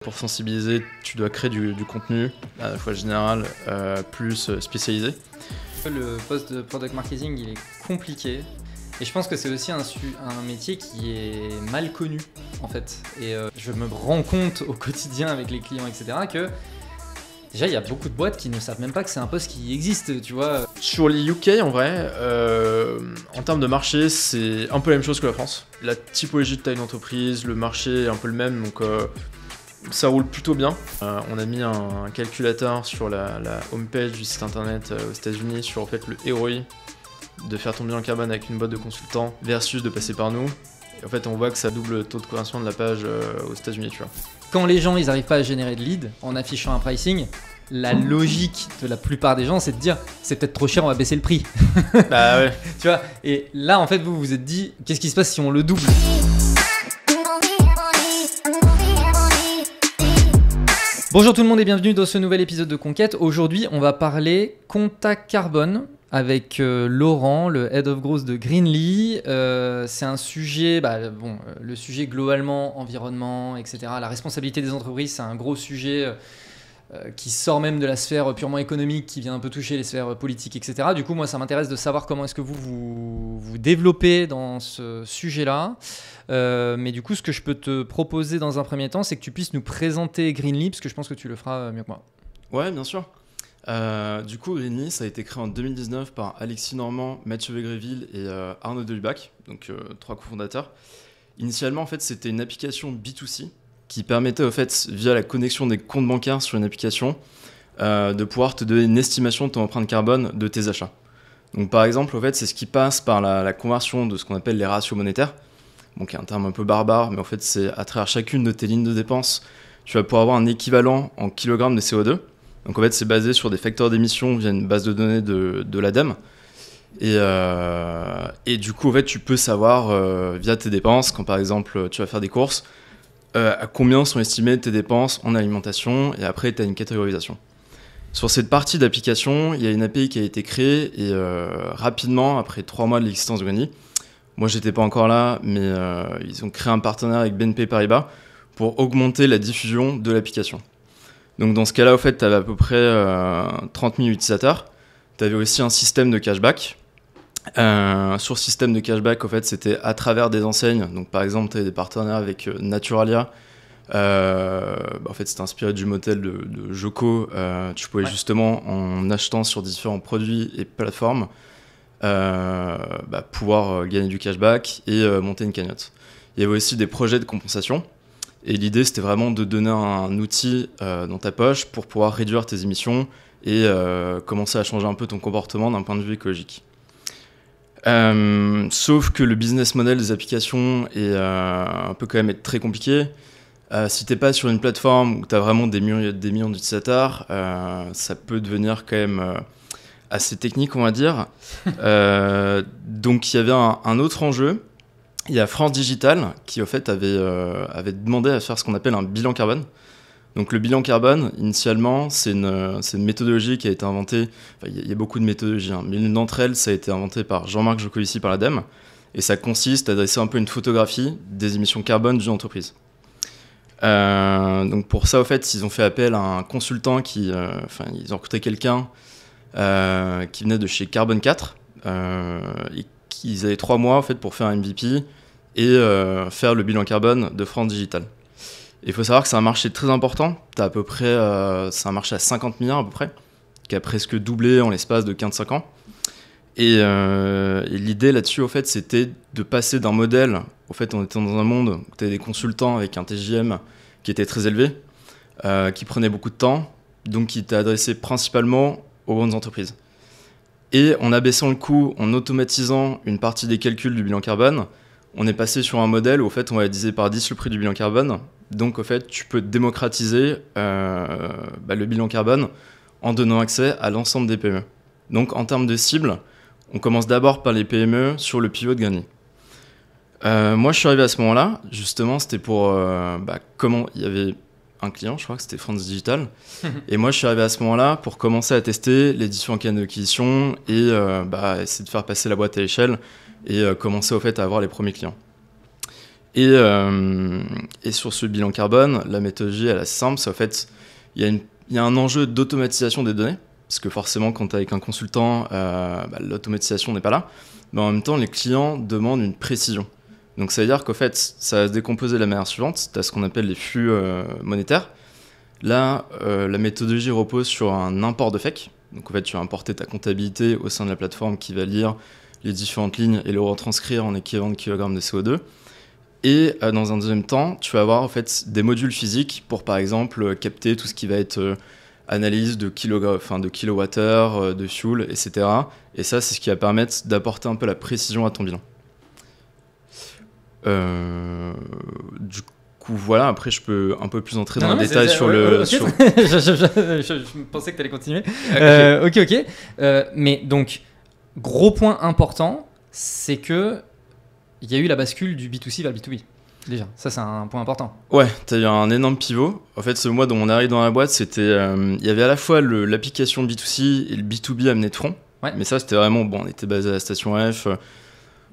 Pour sensibiliser, tu dois créer du contenu, à la fois général, plus spécialisé. Le poste de product marketing, il est compliqué. Et je pense que c'est aussi un métier qui est mal connu, en fait. Et je me rends compte au quotidien avec les clients, etc., que déjà, il y a beaucoup de boîtes qui ne savent même pas que c'est un poste qui existe, tu vois. Sur les UK, en vrai, en termes de marché, c'est un peu la même chose que la France. La typologie de taille d'entreprise, le marché est un peu le même, donc ça roule plutôt bien. On a mis un calculateur sur la homepage du site internet aux États-Unis sur en fait, le ROI de faire ton bilan carbone avec une boîte de consultants versus de passer par nous. Et en fait, on voit que ça double le taux de conversion de la page aux États-Unis, tu vois. Quand les gens ils n'arrivent pas à générer de leads en affichant un pricing, la logique de la plupart des gens, c'est de dire c'est peut-être trop cher, on va baisser le prix. Bah ouais. Tu vois. Et là, en fait, vous vous êtes dit qu'est-ce qui se passe si on le double ? Bonjour tout le monde et bienvenue dans ce nouvel épisode de Conquête. Aujourd'hui, on va parler contact carbone avec Laurent, le Head of Growth de Greenly. C'est un sujet, le sujet globalement, environnement, etc. La responsabilité des entreprises, c'est un gros sujet qui sort même de la sphère purement économique, qui vient un peu toucher les sphères politiques, etc. Du coup, moi, ça m'intéresse de savoir comment est-ce que vous développez dans ce sujet-là. Mais du coup, ce que je peux te proposer dans un premier temps, c'est que tu puisses nous présenter Greenly, parce que je pense que tu le feras mieux que moi. Ouais, bien sûr. Du coup, Greenly, ça a été créé en 2019 par Alexis Normand, Mathieu Végréville et Arnaud Delubac, donc 3 cofondateurs. Initialement, en fait, c'était une application B2C qui permettait, en fait, via la connexion des comptes bancaires sur une application, de pouvoir te donner une estimation de ton empreinte carbone de tes achats. Donc, par exemple, en fait, c'est ce qui passe par la conversion de ce qu'on appelle les ratios monétaires. Bon, qui est un terme un peu barbare, mais en fait, c'est à travers chacune de tes lignes de dépenses, tu vas pouvoir avoir un équivalent en kilogrammes de CO2. Donc en fait, c'est basé sur des facteurs d'émission via une base de données de l'ADEME. Et du coup, en fait, tu peux savoir via tes dépenses, quand par exemple tu vas faire des courses, à combien sont estimées tes dépenses en alimentation, et après, tu as une catégorisation. Sur cette partie d'application, il y a une API qui a été créée, et rapidement, après 3 mois de l'existence de Greenly, moi, j'étais pas encore là, mais ils ont créé un partenariat avec BNP Paribas pour augmenter la diffusion de l'application. Donc dans ce cas-là, au fait, tu avais à peu près 30 000 utilisateurs. Tu avais aussi un système de cashback. Sur ce système de cashback, en fait, c'était à travers des enseignes. Donc par exemple, tu avais des partenaires avec Naturalia. En fait, c'était inspiré du modèle de Joko. Tu pouvais justement, en achetant sur différents produits et plateformes, pouvoir gagner du cashback et monter une cagnotte. Il y avait aussi des projets de compensation. Et l'idée, c'était vraiment de donner un outil dans ta poche pour pouvoir réduire tes émissions et commencer à changer un peu ton comportement d'un point de vue écologique. Sauf que le business model des applications peut quand même être très compliqué. Si t'es pas sur une plateforme où tu as vraiment des millions d'utilisateurs, ça peut devenir quand même assez technique, on va dire. Donc il y avait un autre enjeu. Il y a France Digital qui, au fait, avait demandé à faire ce qu'on appelle un bilan carbone. Donc, le bilan carbone, initialement, c'est une méthodologie qui a été inventée. Il y a beaucoup de méthodologies, hein, mais l'une d'entre elles, ça a été inventé par Jean-Marc Jancovici par l'ADEME. Et ça consiste à dresser un peu une photographie des émissions carbone d'une entreprise. Donc, pour ça, au fait, ils ont fait appel à un consultant ils ont recruté quelqu'un qui venait de chez Carbone 4. Ils avaient 3 mois en fait, pour faire un MVP et faire le bilan carbone de France Digital. Il faut savoir que c'est un marché très important. T'as à peu près, c'est un marché à 50 milliards à peu près, qui a presque doublé en l'espace de 15-5 ans. Et l'idée là-dessus, au fait, c'était de passer d'un modèle. Au fait, on était dans un monde où tu avais des consultants avec un TJM qui était très élevé, qui prenait beaucoup de temps, donc qui était adressé principalement aux grandes entreprises. Et en abaissant le coût, en automatisant une partie des calculs du bilan carbone, on est passé sur un modèle où, au fait, on va diviser par 10 le prix du bilan carbone. Donc, au fait, tu peux démocratiser le bilan carbone en donnant accès à l'ensemble des PME. Donc, en termes de cible, on commence d'abord par les PME sur le pivot de Greenly. Moi, je suis arrivé à ce moment-là. Justement, c'était pour comment il y avait un client, je crois que c'était France Digital. Et moi, je suis arrivé à ce moment-là pour commencer à tester les différents canaux d'acquisition et essayer de faire passer la boîte à l'échelle et commencer au fait à avoir les premiers clients. Et sur ce bilan carbone, la méthodologie elle est assez simple, c'est en fait, il y a un enjeu d'automatisation des données, parce que forcément quand tu es avec un consultant, l'automatisation n'est pas là, mais en même temps les clients demandent une précision. Donc ça veut dire qu'en fait, ça va se décomposer de la manière suivante, tu as ce qu'on appelle les flux monétaires. Là, la méthodologie repose sur un import de FEC. Donc en fait, tu vas importer ta comptabilité au sein de la plateforme qui va lire les différentes lignes et le retranscrire en équivalent de kilogrammes de CO2. Et dans un deuxième temps, tu vas avoir en fait des modules physiques pour par exemple capter tout ce qui va être analyse de kilowattheures, de fuel, etc. Et ça, c'est ce qui va permettre d'apporter un peu la précision à ton bilan. Du coup, voilà, après je peux un peu plus entrer dans le détail sur le... Okay. Je pensais que tu allais continuer. Ok. Mais donc, gros point important, c'est que il y a eu la bascule du B2C vers le B2B. Déjà, ça c'est un point important. Ouais, tu as eu un énorme pivot. En fait, ce mois dont on arrive dans la boîte, c'était, il y avait à la fois l'application B2C et le B2B amené de front. Ouais. Mais ça, c'était vraiment, bon, on était basé à la station F,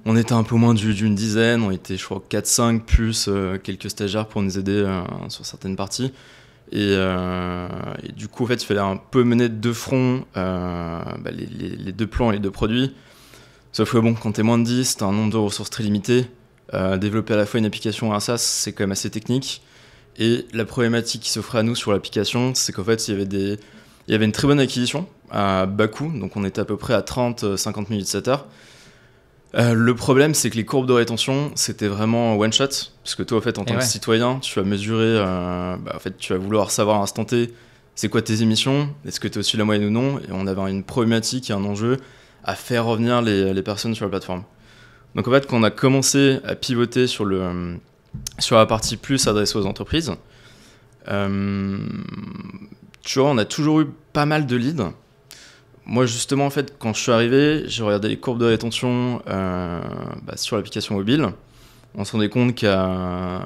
on était un peu moins d'une dizaine, on était, je crois, 4-5, plus quelques stagiaires pour nous aider sur certaines parties. Et du coup, en fait, il fallait un peu mener de front les deux plans et les deux produits. Sauf que bon, quand t'es moins de 10, t'as un nombre de ressources très limité. Développer à la fois une application et un SaaS, c'est quand même assez technique. Et la problématique qui s'offrait à nous sur l'application, c'est qu'en fait, il y avait une très bonne acquisition à bas coût. Donc on était à peu près à 30-50 000 utilisateurs. Le problème, c'est que les courbes de rétention, c'était vraiment one shot. Parce que toi, en fait, en tant que citoyen, tu vas mesurer, en fait, tu vas vouloir savoir à l'instant T, c'est quoi tes émissions, est-ce que tu es au-dessus de la moyenne ou non. Et on avait une problématique et un enjeu à faire revenir les personnes sur la plateforme. Donc en fait, quand on a commencé à pivoter sur la partie plus adressée aux entreprises, tu vois, on a toujours eu pas mal de leads. Moi, justement, en fait, quand je suis arrivé, j'ai regardé les courbes de rétention sur l'application mobile. On se rendait compte qu'à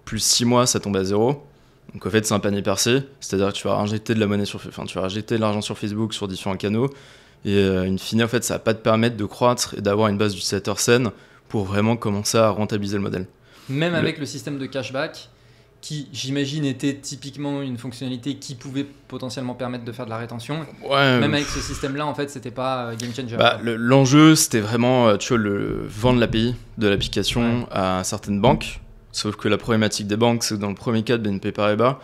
plus 6 mois, ça tombait à 0. Donc en fait, c'est un panier percé. C'est-à-dire que tu vas injecter de l'argent sur Facebook, sur différents canaux. Et in fine, en fait, ça va pas te permettre de croître et d'avoir une base d'utilisateurs saine pour vraiment commencer à rentabiliser le modèle. Même avec le système de cashback, qui, j'imagine, était typiquement une fonctionnalité qui pouvait potentiellement permettre de faire de la rétention. Ouais, même avec ce système-là, en fait, c'était pas game changer. L'enjeu, c'était vraiment, vendre l'API de l'application à certaines banques. Sauf que la problématique des banques, c'est que dans le premier cas de BNP Paribas,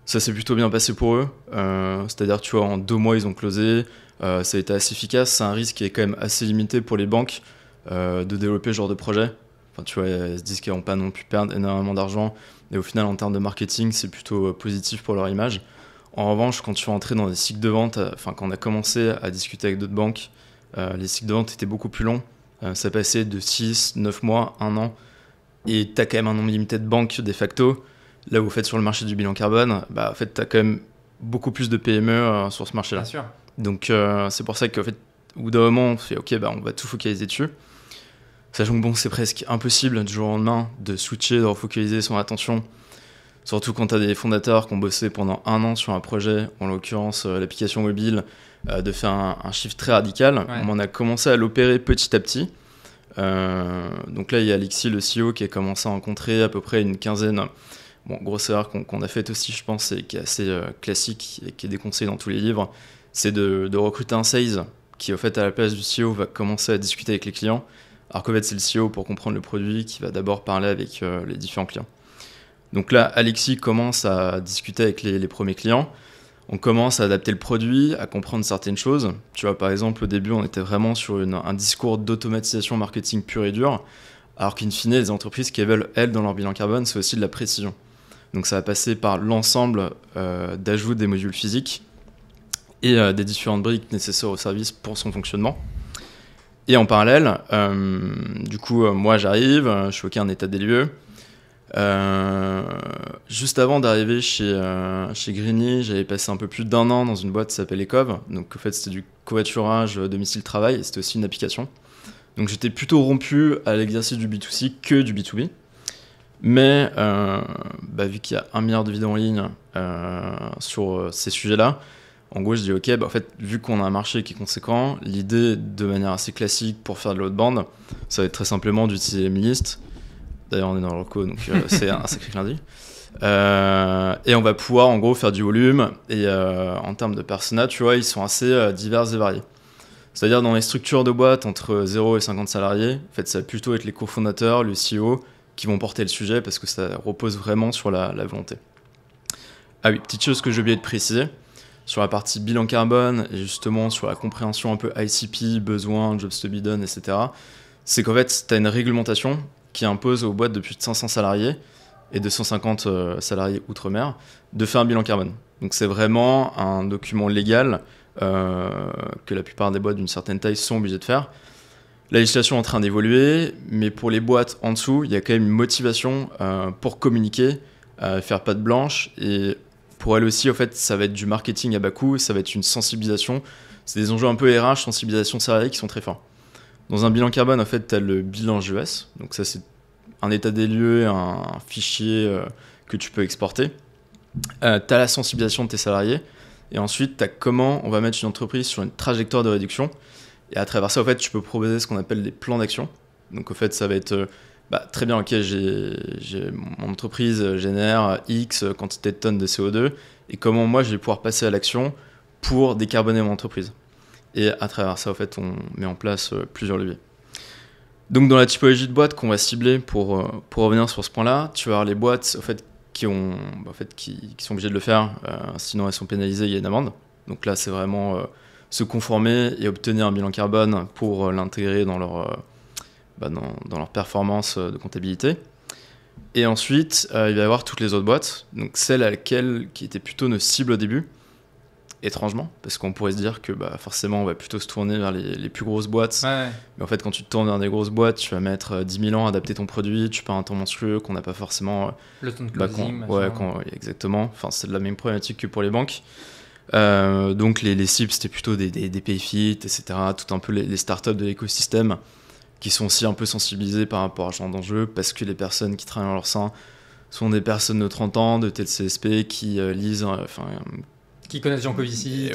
ça s'est plutôt bien passé pour eux. C'est-à-dire, tu vois, en 2 mois, ils ont closé. Ça a été assez efficace. C'est un risque qui est quand même assez limité pour les banques de développer ce genre de projet. Enfin, tu vois, elles se disent qu'elles vont pas non plus perdre énormément d'argent. Et au final, en termes de marketing, c'est plutôt positif pour leur image. En revanche, quand tu vas entrer dans des cycles de vente, quand on a commencé à discuter avec d'autres banques, les cycles de vente étaient beaucoup plus longs. Ça passait de 6, 9 mois, 1 an. Et tu as quand même un nombre limité de banques de facto. Là où, en fait, sur le marché du bilan carbone, en fait, tu as quand même beaucoup plus de PME sur ce marché-là. Bien sûr. Donc, c'est pour ça qu'en fait, au bout d'un moment, on fait OK, on va tout focaliser dessus. Sachant que c'est presque impossible du jour au lendemain de switcher, de refocaliser son attention. Surtout quand tu as des fondateurs qui ont bossé pendant 1 an sur un projet, en l'occurrence l'application mobile, de faire un shift très radical. Ouais. On a commencé à l'opérer petit à petit. Donc là, il y a Alexis, le CEO, qui a commencé à rencontrer à peu près une quinzaine. Bon, grosse erreur qu'on a faite aussi, je pense, et qui est assez classique et qui est déconseillé dans tous les livres, c'est de recruter un sales qui, au fait, à la place du CEO, va commencer à discuter avec les clients. Alors qu'en fait, c'est le CEO pour comprendre le produit qui va d'abord parler avec les différents clients. Donc là, Alexis commence à discuter avec les premiers clients. On commence à adapter le produit, à comprendre certaines choses. Tu vois, par exemple, au début, on était vraiment sur un discours d'automatisation marketing pur et dur, alors qu'in fine, les entreprises qui veulent, elles, dans leur bilan carbone, c'est aussi de la précision. Donc ça va passer par l'ensemble d'ajout des modules physiques et des différentes briques nécessaires au service pour son fonctionnement. Et en parallèle, du coup, moi j'arrive, je fais un état des lieux. Juste avant d'arriver chez Greenly, j'avais passé un peu plus d'1 an dans une boîte qui s'appelle Ecov. Donc en fait, c'était du covoiturage domicile-travail et c'était aussi une application. Donc j'étais plutôt rompu à l'exercice du B2C que du B2B. Mais vu qu'il y a 1 milliard de vidéos en ligne sur ces sujets-là, en gros, je dis OK, en fait, vu qu'on a un marché qui est conséquent, l'idée, de manière assez classique pour faire de l'outbound, ça va être très simplement d'utiliser les listes, D'ailleurs, on est dans le reco, donc c'est un sacré clin d'œil. Et on va pouvoir en gros faire du volume. Et en termes de persona, tu vois, ils sont assez divers et variés. C'est-à-dire dans les structures de boîte entre 0 et 50 salariés, en fait, ça va plutôt être les cofondateurs, le CEO qui vont porter le sujet parce que ça repose vraiment sur la volonté. Ah oui, petite chose que j'ai oublié de préciser, sur la partie bilan carbone et justement sur la compréhension un peu ICP, besoin, jobs to be done, etc., c'est qu'en fait, tu as une réglementation qui impose aux boîtes de plus de 500 salariés et 250 salariés outre-mer de faire un bilan carbone. Donc c'est vraiment un document légal que la plupart des boîtes d'une certaine taille sont obligées de faire. La législation est en train d'évoluer, mais pour les boîtes en dessous, il y a quand même une motivation pour communiquer, faire patte blanche. Et pour elles aussi, en fait, ça va être du marketing à bas coût, ça va être une sensibilisation. C'est des enjeux un peu RH, sensibilisation salariée qui sont très forts. Dans un bilan carbone, en fait, tu as le bilan GES. Donc ça, c'est un état des lieux, un fichier que tu peux exporter. Tu as la sensibilisation de tes salariés. Et ensuite, tu as comment on va mettre une entreprise sur une trajectoire de réduction. Et à travers ça, en fait, tu peux proposer ce qu'on appelle des plans d'action. Donc, en fait, ça va être très bien, ok, mon entreprise génère X quantité de tonnes de CO2. Et comment moi, je vais pouvoir passer à l'action pour décarboner mon entreprise. Et à travers ça, en fait, on met en place plusieurs leviers. Donc, dans la typologie de boîtes qu'on va cibler pour revenir sur ce point-là, tu vas avoir les boîtes, en fait, qui sont obligées de le faire, sinon elles sont pénalisées, il y a une amende. Donc là, c'est vraiment se conformer et obtenir un bilan carbone pour l'intégrer dans leur performance de comptabilité. Et ensuite, il va y avoir toutes les autres boîtes, donc celles à laquelle qui étaient plutôt nos cibles au début, étrangement, parce qu'on pourrait se dire que forcément on va plutôt se tourner vers les plus grosses boîtes. Ouais. Mais en fait, quand tu te tournes vers des grosses boîtes, tu vas mettre 10 000 ans à adapter ton produit, tu perds un temps monstrueux qu'on n'a pas forcément. Le temps de closing. Exactement. Enfin, c'est de la même problématique que pour les banques. Donc les cibles, c'était plutôt des PayFit, etc. Tout un peu les startups de l'écosystème qui sont aussi un peu sensibilisées par rapport à ce genre d'enjeu, parce que les personnes qui travaillent dans leur sein sont des personnes de 30 ans, de TLCSP, qui lisent. Qui connaissent Jean Covici.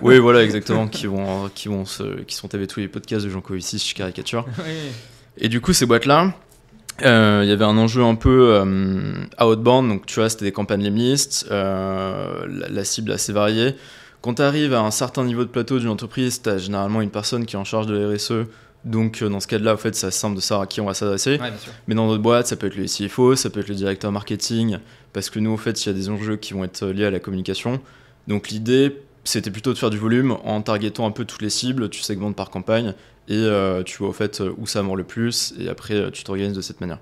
Oui, voilà, exactement, qui sont TV tous les podcasts de Jean Covici, je caricature. Oui. Et du coup, ces boîtes-là, il y avait un enjeu un peu outbound, donc tu vois, c'était des campagnes limlistes, la cible est assez variée. Quand tu arrives à un certain niveau de plateau d'une entreprise, tu as généralement une personne qui est en charge de la RSE, donc dans ce cas-là, en fait, c'est assez simple de savoir à qui on va s'adresser. Ouais, mais dans d'autres boîtes, ça peut être le CFO, ça peut être le directeur marketing, parce que nous, en fait, il y a des enjeux qui vont être liés à la communication. Donc l'idée, c'était plutôt de faire du volume en targetant un peu toutes les cibles, tu segmentes par campagne et tu vois au fait où ça mord le plus et après tu t'organises de cette manière.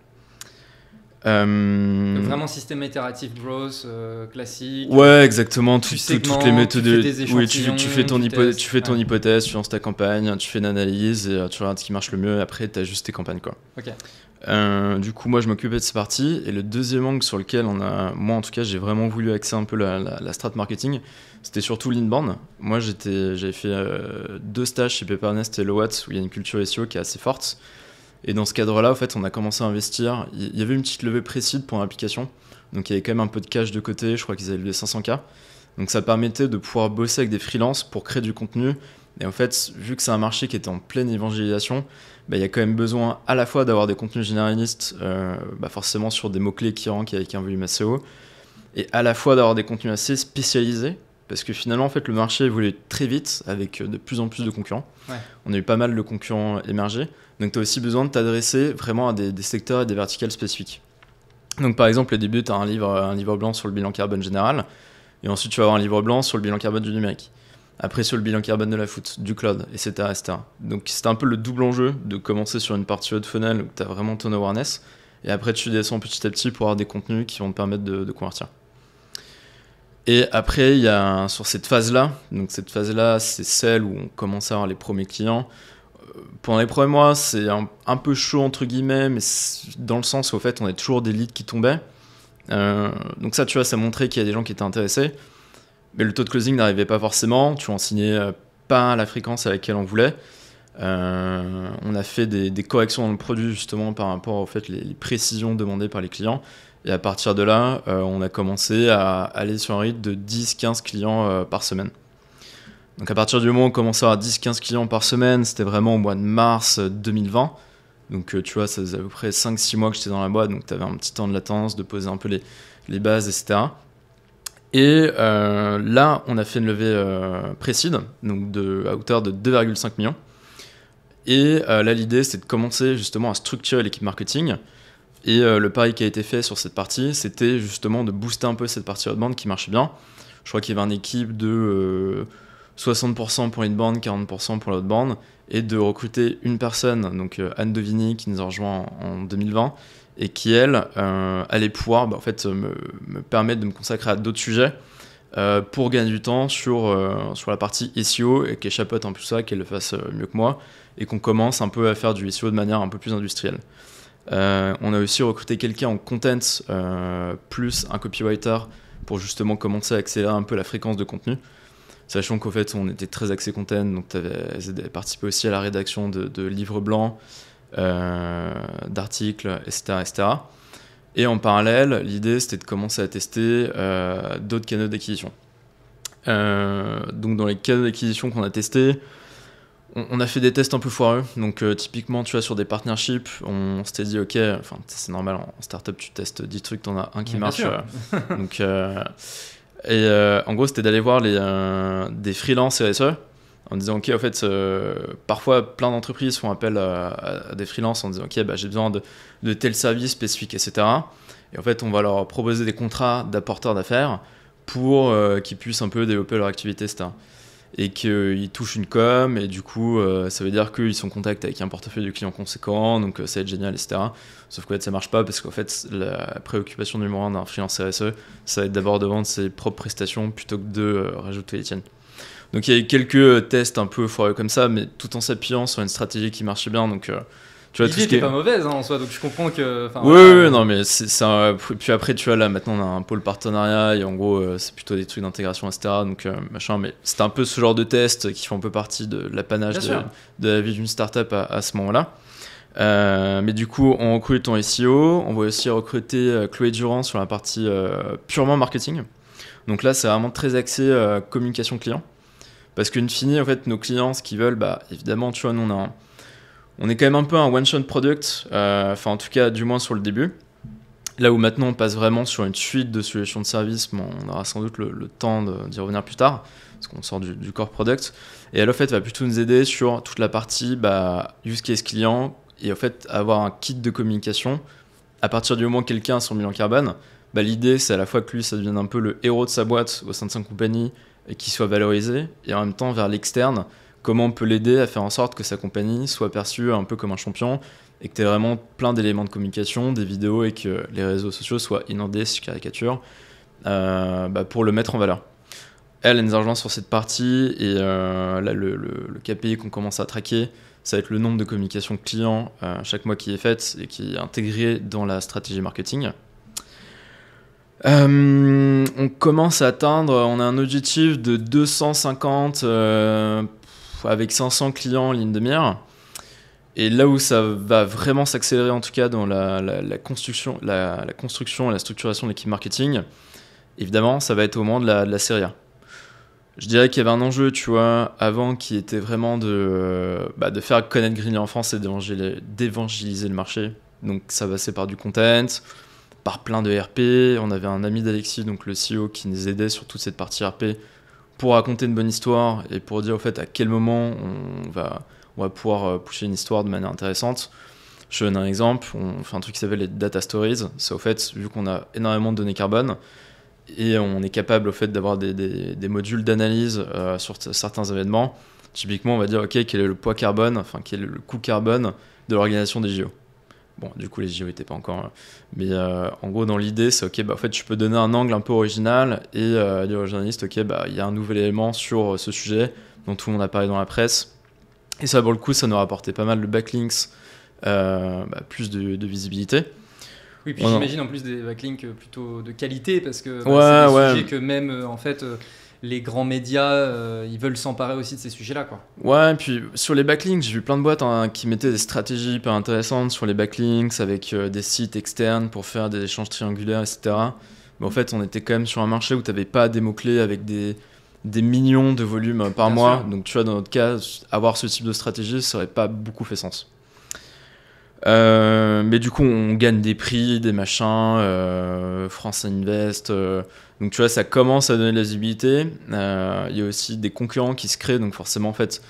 Donc vraiment système itératif growth classique. Ouais, exactement, toutes les méthodes. Oui, tu fais ton hypothèse, tu lances ta campagne, tu fais une analyse et tu regardes ce qui marche le mieux et après tu ajustes tes campagnes, quoi. Ok. Du coup, moi, je m'occupais de ces parties. Et le deuxième angle sur lequel moi, en tout cas, j'ai vraiment voulu axer un peu la strat marketing, c'était surtout l'inbound. Moi, j'avais fait 2 stages chez Pepernest et Lowat où il y a une culture SEO qui est assez forte. Et dans ce cadre-là, en fait, on a commencé à investir. Il y avait une petite levée précise pour l'application. Donc, il y avait quand même un peu de cash de côté. Je crois qu'ils avaient levé 500K. Donc, ça permettait de pouvoir bosser avec des freelances pour créer du contenu. Et en fait, vu que c'est un marché qui était en pleine évangélisation, il y a quand même besoin à la fois d'avoir des contenus généralistes, forcément sur des mots-clés qui rankent avec un volume SEO, et à la fois d'avoir des contenus assez spécialisés, parce que finalement, en fait, le marché évolue très vite avec de plus en plus de concurrents. Ouais. On a eu pas mal de concurrents émerger, donc tu as aussi besoin de t'adresser vraiment à des secteurs et des verticales spécifiques. Donc par exemple, au début, tu as un livre blanc sur le bilan carbone général, et ensuite tu vas avoir un livre blanc sur le bilan carbone du numérique. Après sur le bilan carbone de la foot, du cloud, etc., etc. Donc c'était un peu le double enjeu de commencer sur une partie haut de funnel où tu as vraiment ton awareness, et après tu descends petit à petit pour avoir des contenus qui vont te permettre de convertir. Et après, il y a sur cette phase-là, donc cette phase-là, c'est celle où on commence à avoir les premiers clients. Pendant les premiers mois, c'est un peu chaud entre guillemets, mais dans le sens où en fait, on a toujours des leads qui tombaient. Donc ça, tu vois, ça montrait qu'il y a des gens qui étaient intéressés. Mais le taux de closing n'arrivait pas forcément, tu en signais pas à la fréquence à laquelle on voulait. On a fait des corrections dans le produit justement par rapport au fait les précisions demandées par les clients. Et à partir de là, on a commencé à aller sur un rythme de 10-15 clients par semaine. Donc à partir du moment où on commençait à avoir 10-15 clients par semaine, c'était vraiment au mois de mars 2020. Donc tu vois, ça faisait à peu près 5-6 mois que j'étais dans la boîte, donc tu avais un petit temps de latence, de poser un peu les bases, etc. Et là, on a fait une levée pré-seed, donc à hauteur de 2,5 millions. Et là, l'idée, c'est de commencer justement à structurer l'équipe marketing. Et le pari qui a été fait sur cette partie, c'était justement de booster un peu cette partie outbound qui marchait bien. Je crois qu'il y avait une équipe de 60% pour l'inbound, 40% pour l'outbound, et de recruter une personne, donc Anne Devigny, qui nous a rejoint en 2020, et qui, elle, allait pouvoir en fait, me permettre de me consacrer à d'autres sujets pour gagner du temps sur la partie SEO, et qu'elle chapeaute un peu ça, qu'elle le fasse mieux que moi, et qu'on commence un peu à faire du SEO de manière un peu plus industrielle. On a aussi recruté quelqu'un en content, plus un copywriter, pour justement commencer à accélérer un peu la fréquence de contenu. Sachant qu'au fait, on était très axé content, donc tu avais participé aussi à la rédaction de livres blancs, d'articles, etc., etc. Et en parallèle, l'idée, c'était de commencer à tester d'autres canaux d'acquisition. Donc dans les canaux d'acquisition qu'on a testés, on a fait des tests un peu foireux. Donc typiquement, tu vois, sur des partnerships, on s'était dit, ok, enfin c'est normal, en startup, tu testes 10 trucs, t'en as un qui marche. Donc, en gros, c'était d'aller voir des freelances RSE en disant, ok, en fait, parfois, plein d'entreprises font appel à des freelances en disant, ok, j'ai besoin de tel service spécifique, etc. Et en fait, on va leur proposer des contrats d'apporteurs d'affaires pour qu'ils puissent un peu développer leur activité, etc. Et qu'ils touchent une com, et du coup, ça veut dire qu'ils sont en contact avec un portefeuille de clients conséquent, donc ça va être génial, etc. Sauf qu'en fait, ça marche pas, parce qu'en fait, la préoccupation numéro 1 d'un freelance RSE, ça va être d'abord de vendre ses propres prestations plutôt que de rajouter les tiennes. Donc il y a eu quelques tests un peu foireux comme ça, mais tout en s'appuyant sur une stratégie qui marchait bien, donc... tu vois, l'idée n'était pas mauvaise en soi, donc je comprends que... Oui, non, mais puis après, tu vois, là, maintenant, on a un pôle partenariat, et en gros, c'est plutôt des trucs d'intégration, etc. Donc, machin, mais c'était un peu ce genre de tests qui font un peu partie de l'apanage de la vie d'une startup à ce moment-là. Mais du coup, on recrute en SEO, on va aussi recruter Chloé Durand sur la partie purement marketing. Donc là, c'est vraiment très axé communication client. Parce qu'une fine, en fait, nos clients, ce qu'ils veulent, évidemment, tu vois, nous, on est quand même un peu un one-shot product, enfin en tout cas du moins sur le début. Là où maintenant on passe vraiment sur une suite de solutions de services, mais on aura sans doute le temps d'y revenir plus tard, parce qu'on sort du core product. Et elle, en fait, va plutôt nous aider sur toute la partie use case client, et en fait avoir un kit de communication. À partir du moment où quelqu'un a son bilan carbone, l'idée c'est à la fois que lui ça devienne un peu le héros de sa boîte au sein de sa compagnie, et qu'il soit valorisé, et en même temps vers l'externe, comment on peut l'aider à faire en sorte que sa compagnie soit perçue un peu comme un champion, et que tu aies vraiment plein d'éléments de communication, des vidéos, et que les réseaux sociaux soient inondés, si je caricature, pour le mettre en valeur. Elle nous a rejoint sur cette partie, et là, le KPI qu'on commence à traquer, ça va être le nombre de communications clients chaque mois qui est faite et qui est intégré dans la stratégie marketing. On commence à atteindre, on a un objectif de 250 avec 500 clients en ligne de mire. Et là où ça va vraiment s'accélérer, en tout cas dans la construction et la structuration de l'équipe marketing, évidemment, ça va être au moment de la série A. Je dirais qu'il y avait un enjeu, tu vois, avant, qui était vraiment de faire connaître Greenly en France et d'évangéliser le marché. Donc ça passait par du content, par plein de RP. On avait un ami d'Alexis, donc le CEO, qui nous aidait sur toute cette partie RP pour raconter une bonne histoire et pour dire au fait à quel moment on va pouvoir pusher une histoire de manière intéressante. Je donne un exemple, on fait un truc qui s'appelle les data stories. C'est au fait, vu qu'on a énormément de données carbone et on est capable au fait d'avoir des modules d'analyse sur certains événements, typiquement on va dire ok, quel est le poids carbone, enfin quel est le coût carbone de l'organisation des JO. Bon, du coup, les JO n'étaient pas encore... Mais en gros, dans l'idée, c'est ok, en fait, je peux donner un angle un peu original et dire aux journalistes, ok, il y a un nouvel élément sur ce sujet dont tout le monde a parlé dans la presse. Et ça, pour le coup, ça nous a apporté pas mal de backlinks, plus de visibilité. Oui, puis j'imagine en plus des backlinks plutôt de qualité, parce que c'est des sujets que même, en fait... les grands médias, ils veulent s'emparer aussi de ces sujets-là, quoi. Ouais, et puis sur les backlinks, j'ai vu plein de boîtes qui mettaient des stratégies hyper intéressantes sur les backlinks avec des sites externes pour faire des échanges triangulaires, etc. Mais en fait, on était quand même sur un marché où tu n'avais pas des mots-clés avec des millions de volumes par mois. Donc tu vois, dans notre cas, avoir ce type de stratégie, ça n'aurait pas beaucoup fait sens. Mais du coup, on gagne des prix, des machins, France Invest. Donc tu vois, ça commence à donner de la visibilité. Il y a aussi des concurrents qui se créent, donc forcément, en fait,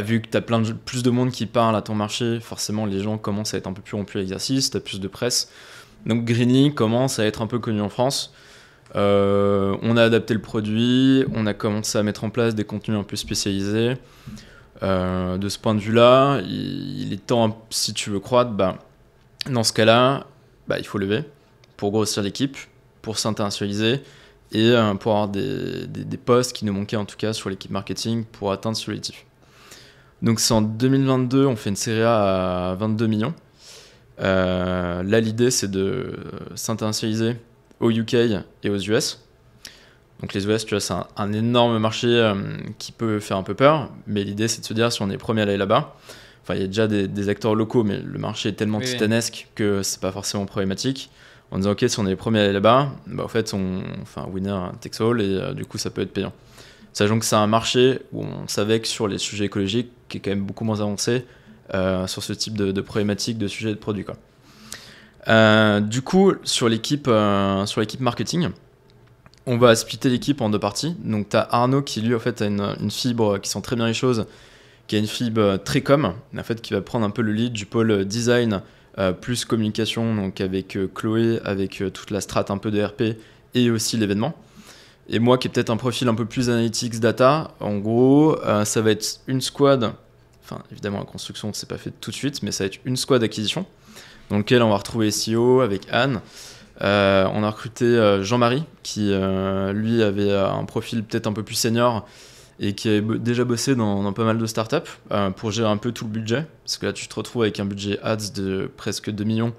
vu que tu as plus de monde qui parle à ton marché, forcément, les gens commencent à être un peu plus rompus à l'exercice, tu as plus de presse. Donc Greenly commence à être un peu connu en France. On a adapté le produit, on a commencé à mettre en place des contenus un peu spécialisés. De ce point de vue-là, il est temps, si tu veux croître, dans ce cas-là, il faut lever pour grossir l'équipe, pour s'internationaliser et pour avoir des postes qui nous manquaient en tout cas sur l'équipe marketing pour atteindre ce objectif. Donc c'est en 2022, on fait une série A à 22 millions. Là, l'idée, c'est de s'internationaliser au UK et aux US. Donc les US, tu vois, c'est un énorme marché qui peut faire un peu peur, mais l'idée, c'est de se dire si on est premier à aller là-bas. Enfin, il y a déjà des acteurs locaux, mais le marché est tellement titanesque que c'est pas forcément problématique. En disant, ok, si on est les premiers à aller là-bas, en fait, winner takes all, et du coup, ça peut être payant. Sachant que c'est un marché où on savait que sur les sujets écologiques, qui est quand même beaucoup moins avancé sur ce type de problématiques, de sujets de produits, quoi. Du coup, sur l'équipe marketing, on va splitter l'équipe en deux parties. Donc, tu as Arnaud qui, lui, en fait, a une fibre qui sent très bien les choses, qui a une fibre très com, en fait, qui va prendre un peu le lead du pôle design plus communication, donc avec Chloé, avec toute la strate un peu de RP et aussi l'événement. Et moi, qui ai peut-être un profil un peu plus analytics data, en gros, ça va être une squad. Enfin, évidemment, la construction, c'est pas fait tout de suite, mais ça va être une squad d'acquisition, dans lequel on va retrouver SEO avec Anne. On a recruté Jean-Marie, qui lui avait un profil peut-être un peu plus senior et qui a déjà bossé dans pas mal de startups pour gérer un peu tout le budget. Parce que là, tu te retrouves avec un budget ads de presque 2 millions.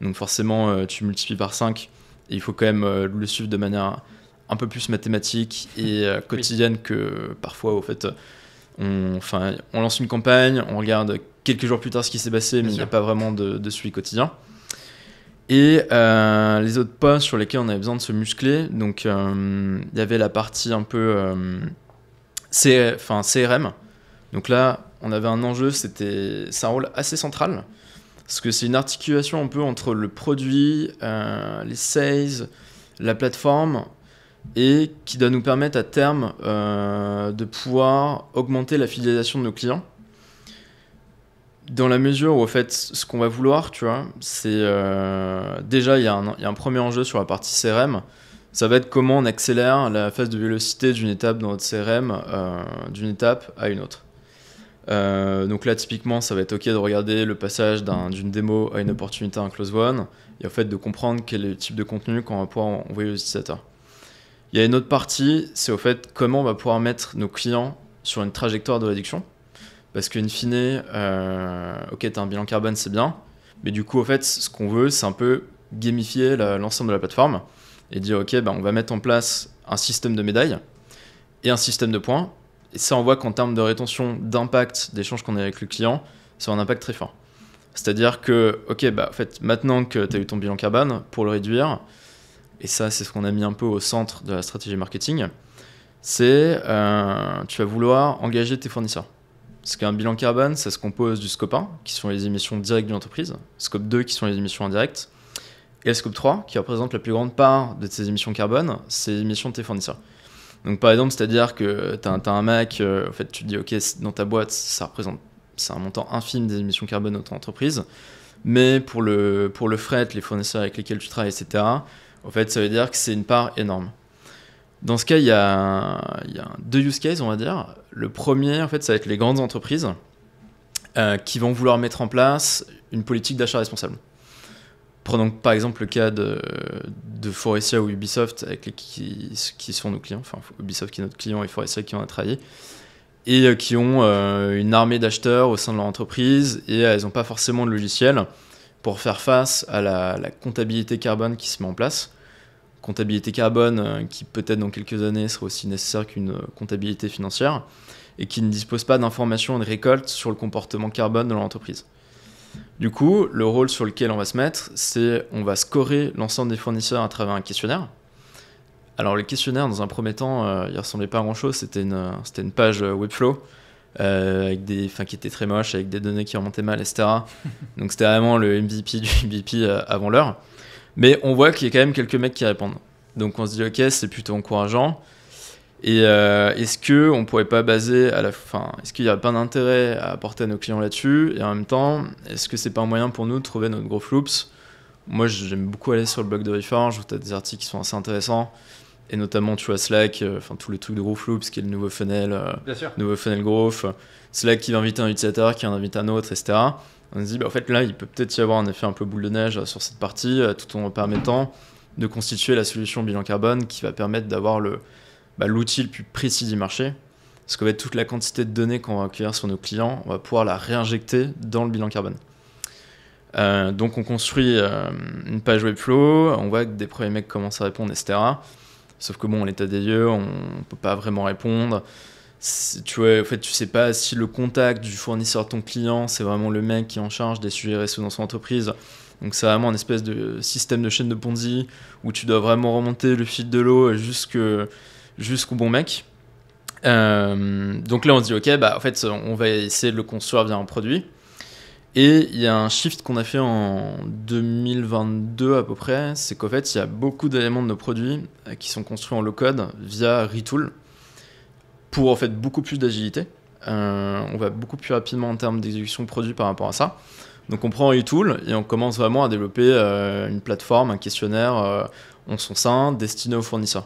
Donc forcément, tu multiplies par 5 et il faut quand même le suivre de manière un peu plus mathématique et quotidienne que parfois, au fait, on lance une campagne, on regarde quelques jours plus tard ce qui s'est passé, mais il n'y a pas vraiment de suivi quotidien. Et les autres postes sur lesquels on avait besoin de se muscler, donc il y avait la partie un peu CRM. Donc là, on avait un enjeu, c'est un rôle assez central, parce que c'est une articulation un peu entre le produit, les sales, la plateforme, et qui doit nous permettre à terme de pouvoir augmenter la fidélisation de nos clients. Dans la mesure où, en fait, ce qu'on va vouloir, tu vois, c'est déjà, il y a un premier enjeu sur la partie CRM. Ça va être comment on accélère la phase de vélocité d'une étape dans notre CRM, d'une étape à une autre. Donc là, typiquement, ça va être OK de regarder le passage d'une démo à une opportunité à un close one, et en fait, de comprendre quel est le type de contenu qu'on va pouvoir envoyer aux utilisateurs. Il y a une autre partie, c'est au fait comment on va pouvoir mettre nos clients sur une trajectoire de réduction. Parce qu'in fine, ok, tu as un bilan carbone, c'est bien, mais du coup, au fait, ce qu'on veut, c'est un peu gamifier l'ensemble de la plateforme et dire, ok, on va mettre en place un système de médailles et un système de points. Et ça, on voit qu'en termes de rétention, d'impact, d'échange qu'on a avec le client, c'est un impact très fort. C'est-à-dire que, ok, en fait, maintenant que tu as eu ton bilan carbone, pour le réduire, et ça, c'est ce qu'on a mis un peu au centre de la stratégie marketing, c'est tu vas vouloir engager tes fournisseurs. Parce qu'un bilan carbone, ça se compose du scope 1, qui sont les émissions directes d'une entreprise, scope 2, qui sont les émissions indirectes, et le scope 3, qui représente la plus grande part de tes émissions carbone, c'est les émissions de tes fournisseurs. Donc par exemple, c'est-à-dire que tu as un Mac, en fait, tu te dis, ok, dans ta boîte, c'est un montant infime des émissions carbone de ton entreprise, mais pour le fret, les fournisseurs avec lesquels tu travailles, etc., en fait, ça veut dire que c'est une part énorme. Dans ce cas, il y a deux use cases, on va dire. Le premier, en fait, ça va être les grandes entreprises qui vont vouloir mettre en place une politique d'achat responsable. Prenons par exemple le cas de Forestia ou Ubisoft, qui sont nos clients, enfin Ubisoft qui est notre client et Forestia qui en a travaillé, et qui ont une armée d'acheteurs au sein de leur entreprise, et elles n'ont pas forcément de logiciel pour faire face à la comptabilité carbone qui se met en place. Comptabilité carbone qui peut-être dans quelques années sera aussi nécessaire qu'une comptabilité financière, et qui ne dispose pas d'informations et de récoltes sur le comportement carbone de leur entreprise. Du coup, le rôle sur lequel on va se mettre, c'est on va scorer l'ensemble des fournisseurs à travers un questionnaire. Alors le questionnaire, dans un premier temps, il ressemblait pas à grand-chose, c'était une page Webflow qui était très moche, avec des données qui remontaient mal, etc. Donc c'était vraiment le MVP du MVP avant l'heure. Mais on voit qu'il y a quand même quelques mecs qui répondent. Donc on se dit, ok, c'est plutôt encourageant. Et est-ce qu'on pourrait pas baser est-ce qu'il n'y a pas d'intérêt à apporter à nos clients là-dessus? Et en même temps, est-ce que c'est pas un moyen pour nous de trouver notre gros loops? Moi, j'aime beaucoup aller sur le blog de Reforge où tu as des articles qui sont assez intéressants. Et notamment, tu vois, Slack, tous les trucs de Growth Loops, qui est le nouveau funnel growth. Slack qui va inviter un utilisateur, qui en invite un autre, etc. On se dit, en fait, là, il peut peut-être y avoir un effet un peu boule de neige sur cette partie, tout en permettant de constituer la solution bilan carbone qui va permettre d'avoir l'outil le plus précis du marché. Parce qu'en fait, toute la quantité de données qu'on va accueillir sur nos clients, on va pouvoir la réinjecter dans le bilan carbone. Donc, on construit une page Webflow, on voit que des premiers mecs commencent à répondre, etc. Sauf que bon, l'état des lieux, on ne peut pas vraiment répondre. Tu vois, en fait, tu sais pas si le contact du fournisseur de ton client, c'est vraiment le mec qui est en charge des sujets RSE dans son entreprise. Donc c'est vraiment une espèce de système de chaîne de Ponzi où tu dois vraiment remonter le fil de l'eau jusqu'au bon mec. Donc là, on se dit, ok, en fait, on va essayer de le construire via un produit. Et il y a un shift qu'on a fait en 2022 à peu près, c'est qu'en fait, il y a beaucoup d'éléments de nos produits qui sont construits en low-code via Retool pour en fait beaucoup plus d'agilité. On va beaucoup plus rapidement en termes d'exécution produit par rapport à ça. Donc on prend Retool et on commence vraiment à développer une plateforme, un questionnaire en son sein destiné aux fournisseurs.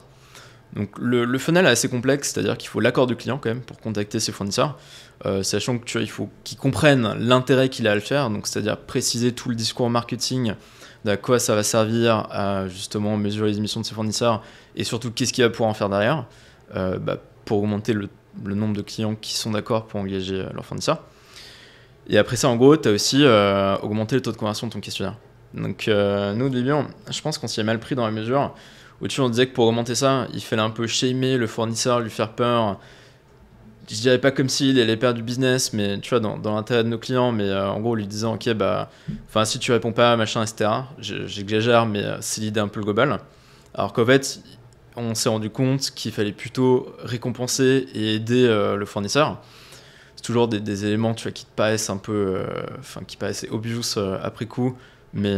Donc le funnel est assez complexe, c'est-à-dire qu'il faut l'accord du client quand même pour contacter ses fournisseurs, sachant que il faut qu'ils comprennent l'intérêt qu'il a à le faire, donc c'est-à-dire préciser tout le discours marketing à quoi ça va servir à justement mesurer les émissions de ses fournisseurs et surtout qu'est-ce qu'il va pouvoir en faire derrière pour augmenter le nombre de clients qui sont d'accord pour engager leurs fournisseurs. Et après ça, en gros, tu as aussi augmenté le taux de conversion de ton questionnaire. Donc nous, au début, je pense qu'on s'y est mal pris dans la mesure où on disait que pour augmenter ça, il fallait un peu shamer le fournisseur, lui faire peur. Je dirais pas comme s'il allait perdre du business, mais tu vois, dans l'intérêt de nos clients, mais en gros, lui disant, ok, si tu réponds pas, machin, etc. J'exagère, mais c'est l'idée un peu globale. Alors qu'en fait, on s'est rendu compte qu'il fallait plutôt récompenser et aider le fournisseur. C'est toujours des éléments, tu vois, qui te paraissent un peu, qui paraissaient obvious après coup. Mais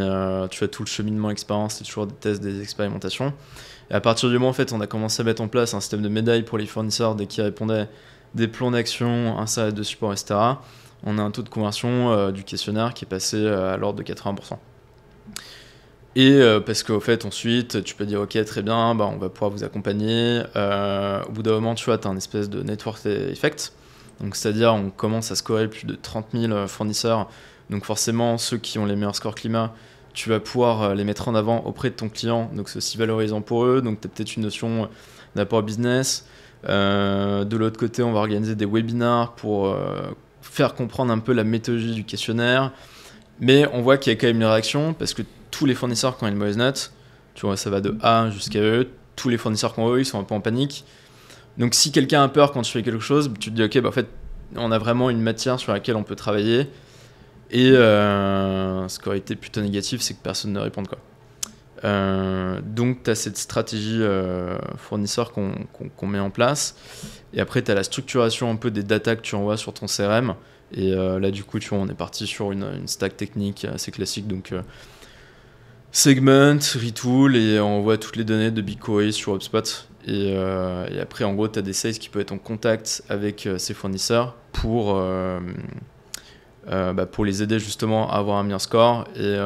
tu as tout le cheminement expérience, c'est toujours des tests, des expérimentations. Et à partir du moment en fait, on a commencé à mettre en place un système de médailles pour les fournisseurs dès qu'ils répondaient, des plans d'action, un salaire de support, etc. On a un taux de conversion du questionnaire qui est passé à l'ordre de 80%. Et parce qu'au fait, ensuite, tu peux dire ok, très bien, on va pouvoir vous accompagner. Au bout d'un moment, tu vois, tu as un espèce de network effect. Donc, c'est-à-dire, on commence à scorer plus de 30 000 fournisseurs. Donc forcément, ceux qui ont les meilleurs scores climat, tu vas pouvoir les mettre en avant auprès de ton client. Donc c'est aussi valorisant pour eux. Donc tu as peut-être une notion d'apport business. De l'autre côté, on va organiser des webinars pour faire comprendre un peu la méthodologie du questionnaire. Mais on voit qu'il y a quand même une réaction parce que tous les fournisseurs qui ont une mauvaise note, tu vois, ça va de A jusqu'à E, tous les fournisseurs qui ont E, ils sont un peu en panique. Donc si quelqu'un a peur quand tu fais quelque chose, tu te dis ok, en fait, on a vraiment une matière sur laquelle on peut travailler. Et ce qui aurait été plutôt négatif, c'est que personne ne réponde, quoi. Donc tu as cette stratégie fournisseur qu'on met en place. Et après, tu as la structuration un peu des data que tu envoies sur ton CRM. Et là, du coup, tu vois, on est parti sur une stack technique assez classique. Donc, Segment, Retool, et on envoie toutes les données de BigQuery sur HubSpot. Et après, en gros, tu as des sales qui peuvent être en contact avec ces fournisseurs pour les aider justement à avoir un meilleur score. Et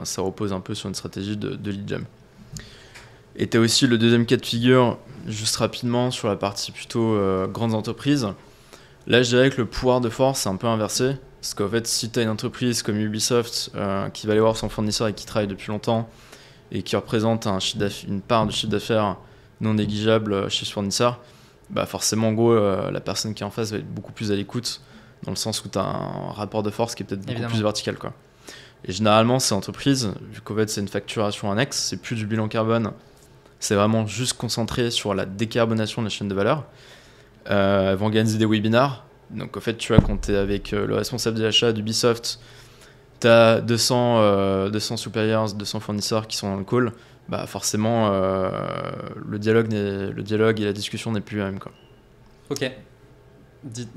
ça repose un peu sur une stratégie de lead gen. Et tu as aussi le deuxième cas de figure, juste rapidement, sur la partie plutôt grandes entreprises. Là, je dirais que le pouvoir de force, c'est un peu inversé. Parce qu'en fait, si tu as une entreprise comme Ubisoft qui va aller voir son fournisseur et qui travaille depuis longtemps et qui représente une part de chiffre d'affaires non négligeable chez ce fournisseur, forcément, en gros, la personne qui est en face va être beaucoup plus à l'écoute, dans le sens où tu as un rapport de force qui est peut-être beaucoup plus vertical, quoi. Et généralement, ces entreprises, vu qu'en fait, c'est une facturation annexe, c'est plus du bilan carbone, c'est vraiment juste concentré sur la décarbonation de la chaîne de valeur. Elles vont organiser des webinars. Donc en fait, tu vois, quand tu es avec le responsable de l'achat d'Ubisoft, tu as 200 suppliers, 200 fournisseurs qui sont dans le call, forcément, le dialogue et la discussion n'est plus la même, quoi. Ok.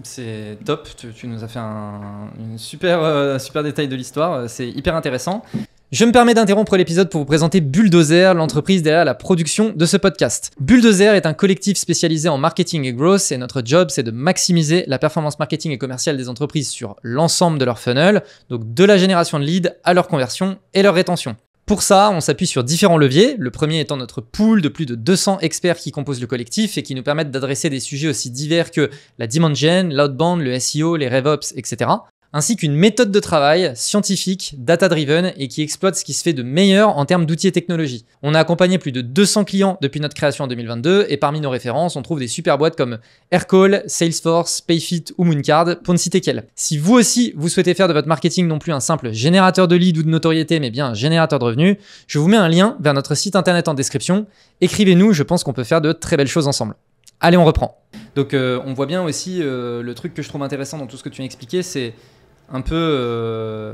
C'est top, tu nous as fait une super détail de l'histoire, c'est hyper intéressant. Je me permets d'interrompre l'épisode pour vous présenter Bulldozer, l'entreprise derrière la production de ce podcast. Bulldozer est un collectif spécialisé en marketing et growth et notre job, c'est de maximiser la performance marketing et commerciale des entreprises sur l'ensemble de leur funnel, donc de la génération de leads à leur conversion et leur rétention. Pour ça, on s'appuie sur différents leviers, le premier étant notre pool de plus de 200 experts qui composent le collectif et qui nous permettent d'adresser des sujets aussi divers que la demand gen, l'outbound, le SEO, les RevOps, etc. Ainsi qu'une méthode de travail scientifique, data-driven et qui exploite ce qui se fait de meilleur en termes d'outils et technologies. On a accompagné plus de 200 clients depuis notre création en 2022 et parmi nos références, on trouve des super boîtes comme Aircall, Salesforce, Payfit ou Mooncard, pour ne citer qu'elles. Si vous aussi, vous souhaitez faire de votre marketing non plus un simple générateur de leads ou de notoriété, mais bien un générateur de revenus, je vous mets un lien vers notre site internet en description. Écrivez-nous, je pense qu'on peut faire de très belles choses ensemble. Allez, on reprend. Donc on voit bien aussi le truc que je trouve intéressant dans tout ce que tu as expliqué, c'est un peu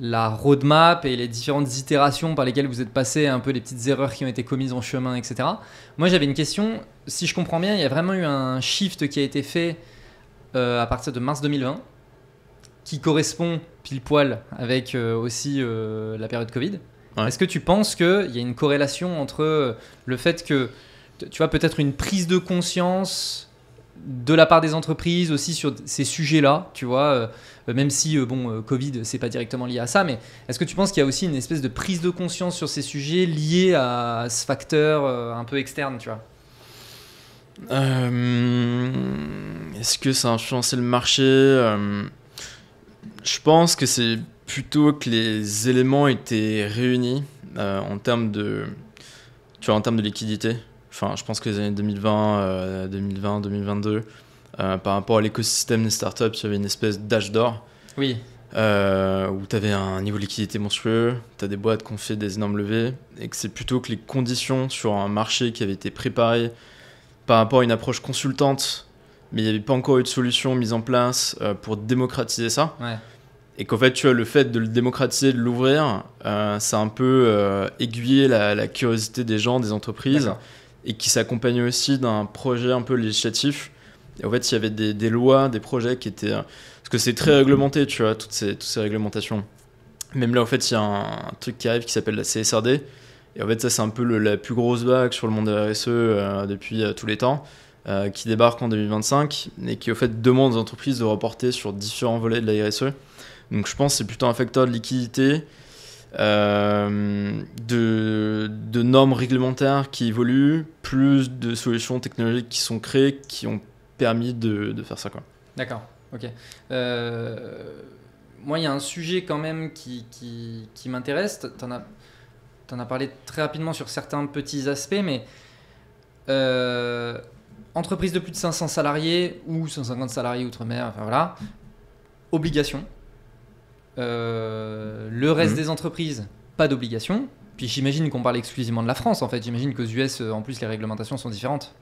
la roadmap et les différentes itérations par lesquelles vous êtes passé, un peu les petites erreurs qui ont été commises en chemin, etc. Moi, j'avais une question. Si je comprends bien, il y a vraiment eu un shift qui a été fait à partir de mars 2020, qui correspond pile poil avec aussi la période Covid. Ouais. Est-ce que tu penses qu'il y a une corrélation entre le fait que, tu vois, peut-être une prise de conscience de la part des entreprises aussi sur ces sujets-là, tu vois, même si Covid c'est pas directement lié à ça, mais est-ce que tu penses qu'il y a aussi une espèce de prise de conscience sur ces sujets liés à ce facteur un peu externe, tu vois? Est-ce que ça a influencé le marché? Je pense que c'est plutôt que les éléments étaient réunis en termes de liquidité. Enfin, je pense que les années 2020, 2022, par rapport à l'écosystème des startups, il y avait une espèce d'âge d'or. Oui. Où tu avais un niveau de liquidité monstrueux, tu as des boîtes qui ont fait des énormes levées, et que c'est plutôt que les conditions sur un marché qui avait été préparé par rapport à une approche consultante, mais il n'y avait pas encore eu de solution mise en place pour démocratiser ça. Ouais. Et qu'en fait, tu vois, le fait de le démocratiser, de l'ouvrir, ça a un peu aiguillé la curiosité des gens, des entreprises. D'accord. Et qui s'accompagnait aussi d'un projet un peu législatif. Et en fait, il y avait des lois, des projets qui étaient... Parce que c'est très réglementé, tu vois, toutes ces réglementations. Même là, en fait, il y a un truc qui arrive qui s'appelle la CSRD. Et en fait, ça, c'est un peu la plus grosse vague sur le monde de la RSE depuis tous les temps, qui débarque en 2025 et qui, en fait, demande aux entreprises de reporter sur différents volets de la RSE. Donc, je pense que c'est plutôt un facteur de liquidité, de normes réglementaires qui évoluent, plus de solutions technologiques qui sont créées, qui ont permis de faire ça, quoi. D'accord, ok. Moi, il y a un sujet quand même qui m'intéresse. T'en as parlé très rapidement sur certains petits aspects, mais entreprise de plus de 500 salariés ou 150 salariés outre-mer, enfin voilà, obligation. Le reste des entreprises, pas d'obligation. Puis j'imagine qu'on parle exclusivement de la France, en fait. J'imagine qu'aux US, en plus, les réglementations sont différentes.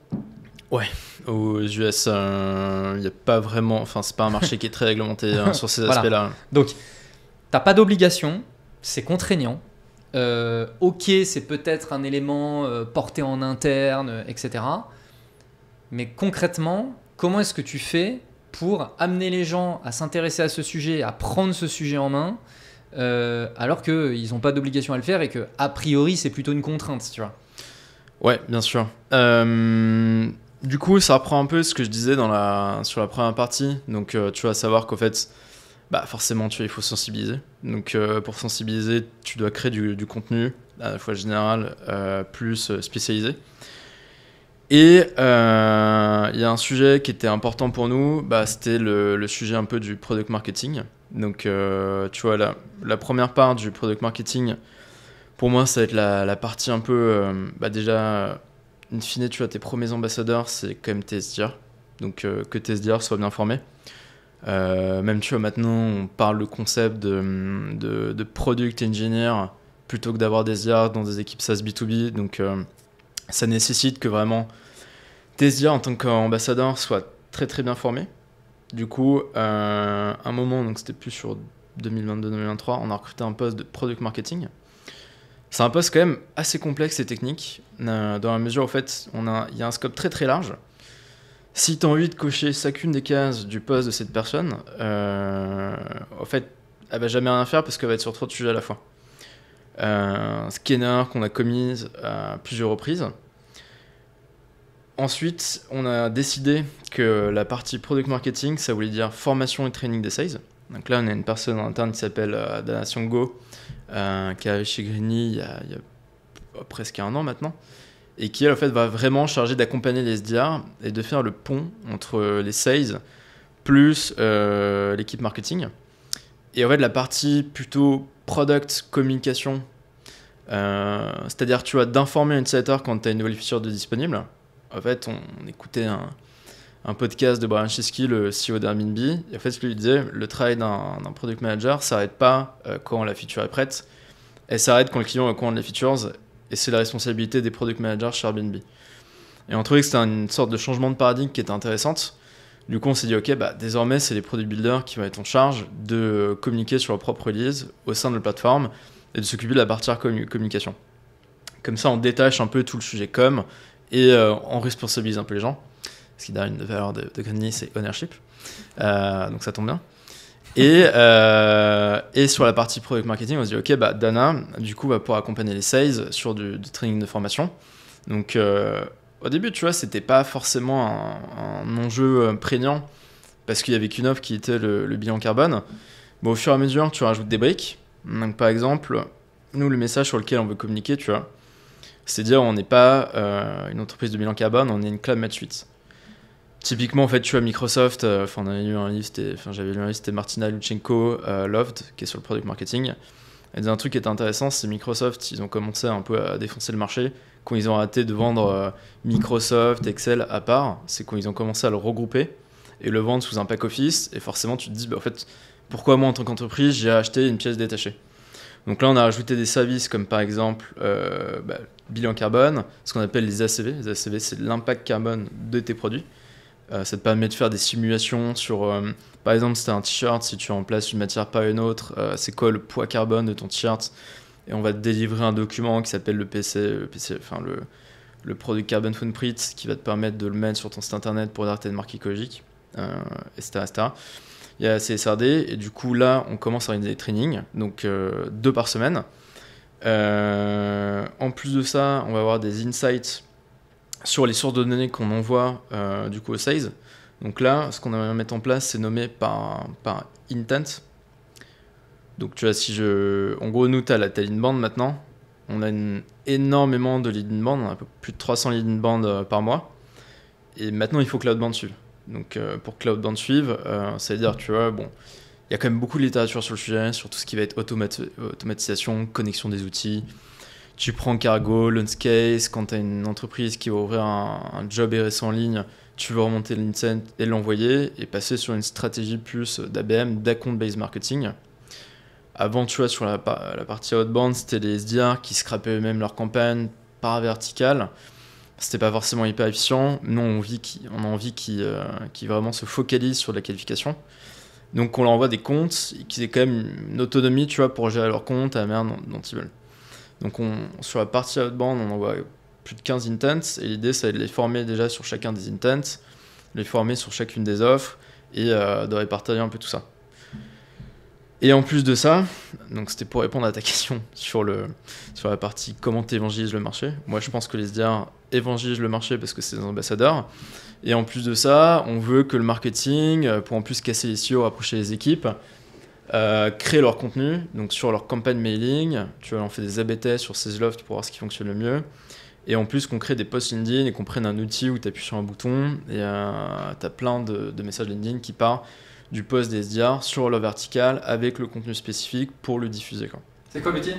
Ouais, aux US, il n'y a pas vraiment... Enfin, c'est pas un marché qui est très réglementé sur ces aspects-là. Donc, t'as pas d'obligation, c'est contraignant. Ok, c'est peut-être un élément porté en interne, etc. Mais concrètement, comment est-ce que tu fais pour amener les gens à s'intéresser à ce sujet, à prendre ce sujet en main, alors qu'ils n'ont pas d'obligation à le faire et que a priori c'est plutôt une contrainte, tu vois? Ouais, bien sûr. Du coup, ça reprend un peu ce que je disais sur la première partie. Donc, tu vas savoir qu'en fait, forcément, il faut sensibiliser. Donc, pour sensibiliser, tu dois créer du contenu, à la fois général, plus spécialisé. Et il y a un sujet qui était important pour nous, c'était le sujet un peu du product marketing. Donc, tu vois, la première part du product marketing, pour moi, ça va être la partie un peu, déjà, in fine, tu vois, tes premiers ambassadeurs, c'est quand même tes SDR. Donc, que tes SDR soient bien formés. Même, tu vois, maintenant, on parle le concept de product engineer plutôt que d'avoir des SDR dans des équipes SaaS B2B. Donc, ça nécessite que vraiment tes SDR en tant qu'ambassadeur soient très très bien formés. Du coup, un moment, donc c'était plus sur 2022-2023, on a recruté un poste de product marketing. C'est un poste quand même assez complexe et technique, dans la mesure où en fait, il y a un scope très très large. Si tu as envie de cocher chacune des cases du poste de cette personne, en fait, elle va jamais rien faire parce qu'elle va être sur trop de sujets à la fois. Ce qui est une erreur qu'on a commise à plusieurs reprises. Ensuite, on a décidé que la partie product marketing, ça voulait dire formation et training des sales. Donc là, on a une personne en interne qui s'appelle Dana Siongo, qui est arrivée chez Greenly il y a presque 1 an maintenant, et qui, elle, en fait, va vraiment charger d'accompagner les SDR et de faire le pont entre les sales plus l'équipe marketing. Et en fait, la partie plutôt product communication, c'est-à-dire, tu vois, d'informer un utilisateur quand tu as une nouvelle feature de disponible. En fait, on écoutait un podcast de Brian Chesky, le CEO d'Airbnb, et en fait, ce qu'il disait, le travail d'un product manager s'arrête pas quand la feature est prête, elle s'arrête quand le client commande les features, et c'est la responsabilité des product managers chez Airbnb. Et on trouvait que c'était une sorte de changement de paradigme qui était intéressante. Du coup, on s'est dit, ok, désormais, c'est les product builders qui vont être en charge de communiquer sur leur propre release au sein de la plateforme et de s'occuper de la partie communication. Comme ça, on détache un peu tout le sujet com et on responsabilise un peu les gens. Ce qui est une valeur de Greenly, c'est ownership. Donc ça tombe bien. Et sur la partie product marketing, on se dit, ok, Dana, du coup, va pouvoir accompagner les sales sur du training de formation. Donc, au début, tu vois, c'était pas forcément un enjeu prégnant parce qu'il y avait qu'une offre qui était le bilan carbone. Bon, au fur et à mesure, tu rajoutes des briques. Donc, par exemple, nous, le message sur lequel on veut communiquer, tu vois, c'est dire on n'est pas une entreprise de bilan carbone, on est une cloud suite. Typiquement, en fait, tu vois, Microsoft, on avait lu un livre, j'avais lu un livre, c'était Martina Luchenko, Loved, qui est sur le product marketing. Elle disait un truc qui était intéressant, c'est Microsoft, ils ont commencé un peu à défoncer le marché quand ils ont arrêté de vendre Microsoft, Excel à part. C'est quand ils ont commencé à le regrouper et le vendre sous un pack office. Et forcément, tu te dis, en fait, pourquoi moi, en tant qu'entreprise, j'ai acheté une pièce détachée? Donc là, on a rajouté des services comme par exemple bilan carbone, ce qu'on appelle les ACV. Les ACV, c'est l'impact carbone de tes produits. Ça te permet de faire des simulations sur, par exemple, si tu as un t-shirt, si tu remplaces une matière par une autre, c'est quoi le poids carbone de ton t-shirt? Et on va te délivrer un document qui s'appelle le Product Carbon Footprint, qui va te permettre de le mettre sur ton site internet pour dire que tu as une marque écologique, etc., etc. Il y a CSRD, et du coup, là, on commence à organiser des trainings, donc 2 par semaine. En plus de ça, on va avoir des insights sur les sources de données qu'on envoie du coup aux sales. Donc là, ce qu'on va mettre en place, c'est nommé par intent. Donc tu vois, en gros, nous, tu as la lead inbound maintenant. On a énormément de lead inbound, on a un peu plus de 300 lead inbound par mois. Et maintenant, il faut que l'outbound suive. Donc pour que l'outbound suive, ça veut dire, tu vois, bon, il y a quand même beaucoup de littérature sur le sujet, sur tout ce qui va être automatisation, connexion des outils. Tu prends Cargo, Launchcase, quand tu as une entreprise qui va ouvrir un job RS en ligne, tu veux remonter l'intent et l'envoyer et passer sur une stratégie plus d'ABM, d'account-based marketing. Avant, tu vois, sur la partie outbound, c'était les SDR qui scrapaient eux-mêmes leur campagne par verticale. C'était pas forcément hyper efficient. Nous, on a envie qu'ils vraiment se focalisent sur la qualification. Donc, on leur envoie des comptes et qu'ils aient quand même une autonomie, tu vois, pour gérer leur compte à la manière dont ils veulent. Donc sur la partie outbound, on envoie plus de 15 intents et l'idée, c'est de les former déjà sur chacun des intents, les former sur chacune des offres et de répartir un peu tout ça. Et en plus de ça, donc c'était pour répondre à ta question sur la partie comment tu évangélises le marché. Moi, je pense que les SDR évangélisent le marché parce que c'est des ambassadeurs. Et en plus de ça, on veut que le marketing, pour en plus casser les silos, rapprocher les équipes, créer leur contenu, donc sur leur campagne mailing, tu vois, on fait des A/B tests sur SalesLoft pour voir ce qui fonctionne le mieux, et en plus qu'on crée des posts LinkedIn et qu'on prenne un outil où tu appuies sur un bouton et tu as plein de messages LinkedIn qui partent du post des SDR sur leur vertical avec le contenu spécifique pour le diffuser, quoi. C'est quoi l'outil?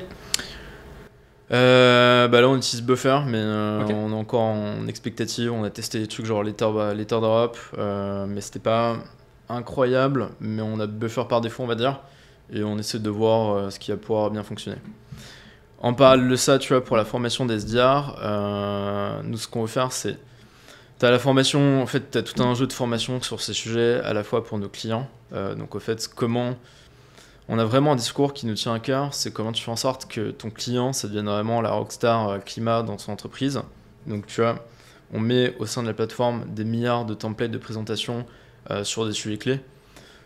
Là on utilise Buffer, mais okay. On est encore en expectative, on a testé des trucs genre Letter d'Europe, mais c'était pas incroyable, mais on a Buffer par défaut, on va dire, et on essaie de voir ce qui va pouvoir bien fonctionner. En parallèle de ça, tu vois, pour la formation des SDR, nous ce qu'on veut faire, c'est t'as la formation, en fait t'as tout un jeu de formation sur ces sujets à la fois pour nos clients, donc au fait comment on a vraiment un discours qui nous tient à cœur, c'est comment tu fais en sorte que ton client ça devienne vraiment la rockstar climat dans son entreprise. Donc tu vois, on met au sein de la plateforme des milliards de templates de présentation sur des sujets clés.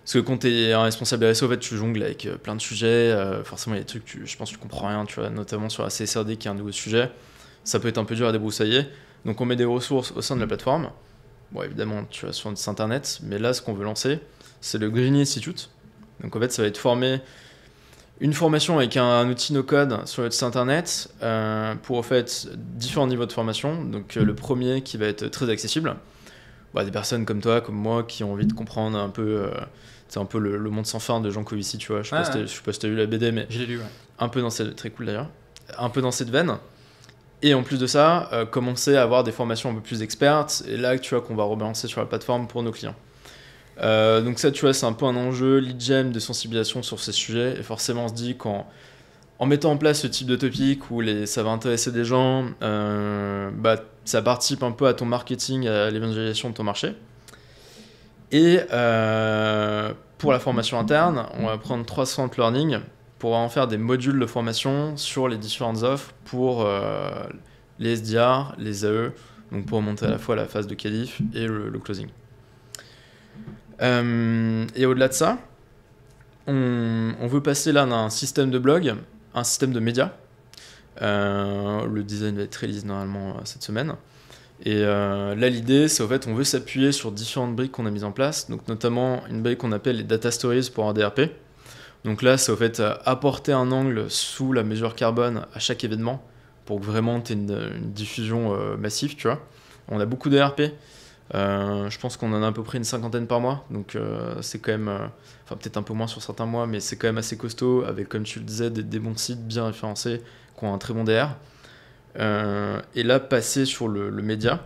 Parce que quand tu es un responsable RSE, en fait, tu jongles avec plein de sujets. Forcément, il y a des trucs, je pense que tu comprends rien, tu vois, notamment sur la CSRD qui est un nouveau sujet. Ça peut être un peu dur à débroussailler. Donc, on met des ressources au sein de la plateforme. Bon, évidemment, tu vas sur notre site internet. Mais là, ce qu'on veut lancer, c'est le Green Institute. Donc, en fait, ça va être une formation avec un outil no-code sur notre site internet pour, en fait, différents niveaux de formation. Donc, le premier qui va être très accessible. Des personnes comme toi, comme moi, qui ont envie de comprendre un peu, c'est un peu le monde sans fin de Jean Covici, tu vois. Je sais pas si t'as lu la BD, mais je l'ai lu, ouais. Un peu dans cette, très cool d'ailleurs, un peu dans cette veine. Et en plus de ça, commencer à avoir des formations un peu plus expertes. Et là, tu vois, qu'on va rebalancer sur la plateforme pour nos clients. Donc ça, tu vois, c'est un peu un enjeu lead gen de sensibilisation sur ces sujets. Et forcément, on se dit en mettant en place ce type de topic où ça va intéresser des gens, ça participe un peu à ton marketing, à l'évangélisation de ton marché. Et pour la formation interne, on va prendre 360 Learning pour en faire des modules de formation sur les différentes offres pour les SDR, les AE, donc pour monter à la fois la phase de qualif et le closing. Et au-delà de ça, on veut passer là d'un système de blog à un système de médias. Le design va être release normalement cette semaine. Et là, l'idée, c'est en fait, on veut s'appuyer sur différentes briques qu'on a mises en place, donc notamment une brique qu'on appelle les data stories pour un DRP. Donc là, c'est en fait apporter un angle sous la mesure carbone à chaque événement pour que vraiment tu aies une diffusion massive, tu vois. On a beaucoup de DRP. Je pense qu'on en a à peu près une 50aine par mois, donc c'est quand même, enfin peut-être un peu moins sur certains mois, mais c'est quand même assez costaud, avec, comme tu le disais, des bons sites bien référencés qui ont un très bon DR. Et là, passer sur le média.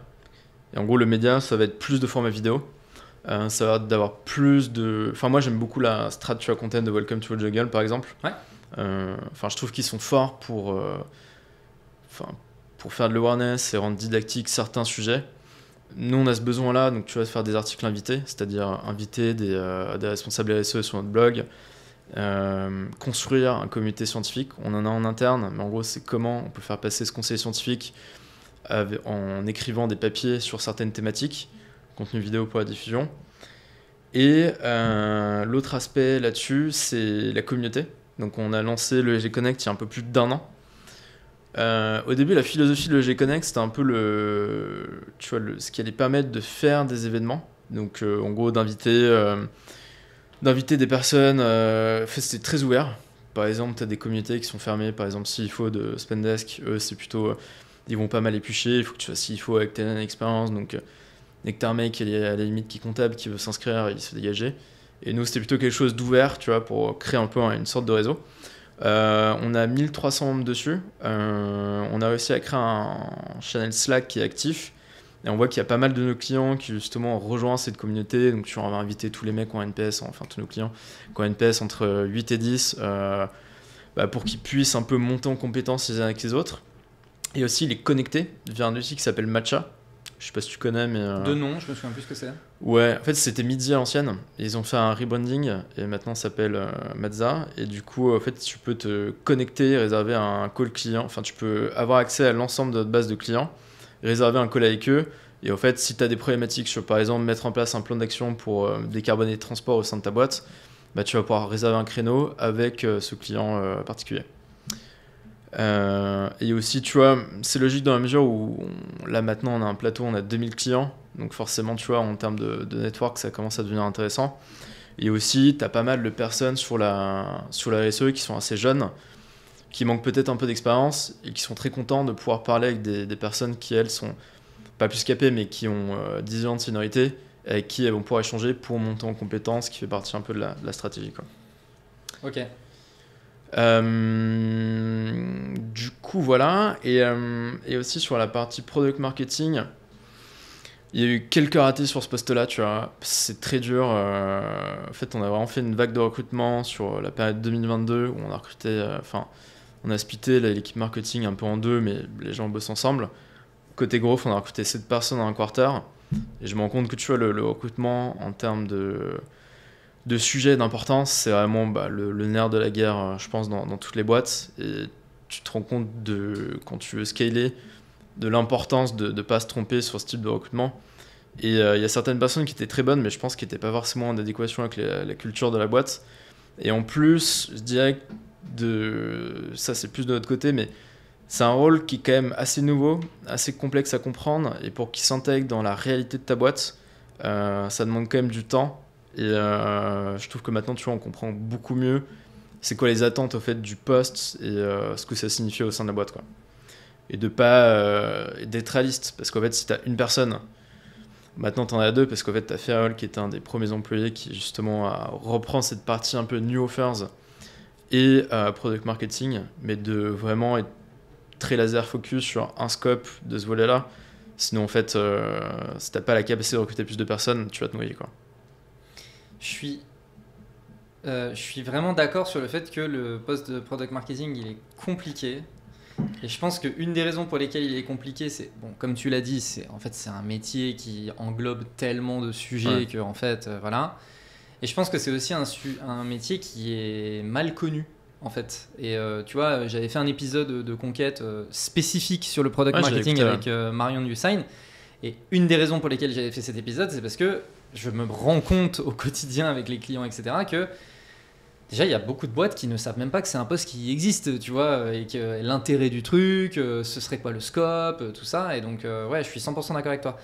Et en gros, le média, ça va être plus de format vidéo. Ça va être d'avoir plus de... Enfin, moi, j'aime beaucoup la strat content de Welcome to the Jungle, par exemple. Ouais. Enfin, je trouve qu'ils sont forts pour faire de l'awareness et rendre didactique certains sujets. Nous, on a ce besoin-là, donc tu vas faire des articles invités, c'est-à-dire inviter des responsables RSE sur notre blog, construire un comité scientifique. On en a en interne, mais en gros, c'est comment on peut faire passer ce conseil scientifique en écrivant des papiers sur certaines thématiques, contenu vidéo pour la diffusion. Et l'autre aspect là-dessus, c'est la communauté. Donc, on a lancé le EG Connect il y a un peu plus d'1 an. Au début, la philosophie de l'EG Connect, c'était un peu ce qui allait permettre de faire des événements. Donc, en gros, d'inviter des personnes. C'était très ouvert. Par exemple, tu as des communautés qui sont fermées. Par exemple, CFO de Spendesk, eux, c'est plutôt. Ils vont pas mal éplucher. Il faut que tu sois CFO avec telle expérience. Donc, dès que tu as un mec qui est à la limite qui est comptable, qui veut s'inscrire, il se fait dégager. Et nous, c'était plutôt quelque chose d'ouvert, tu vois, pour créer un peu une sorte de réseau. On a 1300 membres dessus. On a réussi à créer un channel Slack qui est actif. Et on voit qu'il y a pas mal de nos clients qui justement rejoignent cette communauté. Donc on va inviter tous les mecs qui ont NPS, enfin tous nos clients qui ont NPS entre 8 et 10 pour qu'ils puissent un peu monter en compétences les uns avec les autres. Et aussi les connecter via un outil qui s'appelle Matcha. Je sais pas si tu connais, mais... De nom, je me souviens plus ce que c'est. Ouais, en fait c'était Midi à l'ancienne. Ils ont fait un rebranding et maintenant ça s'appelle Mazza. Et du coup, en fait, tu peux te connecter, réserver un call client. Enfin, tu peux avoir accès à l'ensemble de notre base de clients, réserver un call avec eux. Et en fait, si tu as des problématiques sur, par exemple, mettre en place un plan d'action pour décarboner les transports au sein de ta boîte, tu vas pouvoir réserver un créneau avec ce client particulier. Et aussi, tu vois, c'est logique dans la mesure où là maintenant on a un plateau, on a 2000 clients, donc forcément, tu vois, en termes de network, ça commence à devenir intéressant. Et aussi, tu as pas mal de personnes sur la RSE qui sont assez jeunes, qui manquent peut-être un peu d'expérience et qui sont très contents de pouvoir parler avec des personnes qui, elles, sont pas plus capées, mais qui ont 10 ans de seniorité, et avec qui elles vont pouvoir échanger pour monter en compétences, qui fait partie un peu de la stratégie, quoi. Ok. Du coup, voilà. Et aussi sur la partie product marketing, il y a eu quelques ratés sur ce poste-là, tu vois. C'est très dur. En fait, on a vraiment fait une vague de recrutement sur la période 2022 où on a recruté. On a splitté l'équipe marketing un peu en deux, mais les gens bossent ensemble. Côté growth, on a recruté 7 personnes en un quarter. Et je me rends compte que tu vois, le recrutement en termes de sujets d'importance, c'est vraiment le nerf de la guerre, je pense, dans toutes les boîtes. Et tu te rends compte quand tu veux scaler, de l'importance de ne pas se tromper sur ce type de recrutement. Et il y a certaines personnes qui étaient très bonnes, mais je pense qu'ils n'étaient pas forcément en adéquation avec la culture de la boîte. Et en plus, je dirais que ça c'est plus de notre côté, mais c'est un rôle qui est quand même assez nouveau, assez complexe à comprendre, et pour qu'il s'intègre dans la réalité de ta boîte, ça demande quand même du temps. Et je trouve que maintenant, tu vois, on comprend beaucoup mieux c'est quoi les attentes au fait du poste et ce que ça signifie au sein de la boîte, quoi. Et de pas d'être réaliste, parce qu'en fait, si tu as une personne, maintenant tu en as deux, parce qu'en fait, tu as Ferrol qui est un des premiers employés qui justement reprend cette partie un peu new offers et product marketing, mais de vraiment être très laser focus sur un scope de ce volet-là. Sinon, en fait, si t'as pas la capacité de recruter plus de personnes, tu vas te noyer, quoi. Je suis vraiment d'accord sur le fait que le poste de product marketing, il est compliqué. Et je pense qu'une des raisons pour lesquelles il est compliqué, c'est, bon, comme tu l'as dit, c'est un métier qui englobe tellement de sujets que, en fait, voilà. Et je pense que c'est aussi un métier qui est mal connu, en fait. Et tu vois, j'avais fait un épisode de Conquête spécifique sur le product marketing avec Marion Dusign. Et une des raisons pour lesquelles j'avais fait cet épisode, c'est parce que je me rends compte au quotidien avec les clients, etc., que déjà, il y a beaucoup de boîtes qui ne savent même pas que c'est un poste qui existe, tu vois, et que l'intérêt du truc, ce serait quoi le scope, tout ça. Et donc, ouais, je suis 100% d'accord avec toi.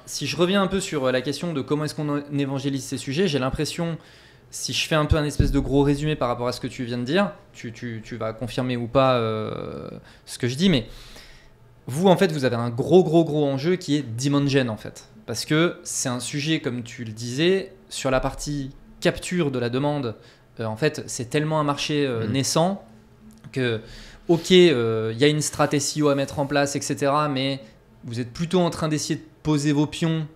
Si je reviens un peu sur la question de comment est-ce qu'on évangélise ces sujets, j'ai l'impression, si je fais un peu un espèce de gros résumé par rapport à ce que tu viens de dire, tu vas confirmer ou pas ce que je dis, mais vous, en fait, vous avez un gros enjeu qui est demand gen, en fait. Parce que c'est un sujet, comme tu le disais, sur la partie capture de la demande, en fait, c'est tellement un marché naissant que, ok, y a une stratégie SEO à mettre en place, etc., mais vous êtes plutôt en train d'essayer de poser vos pions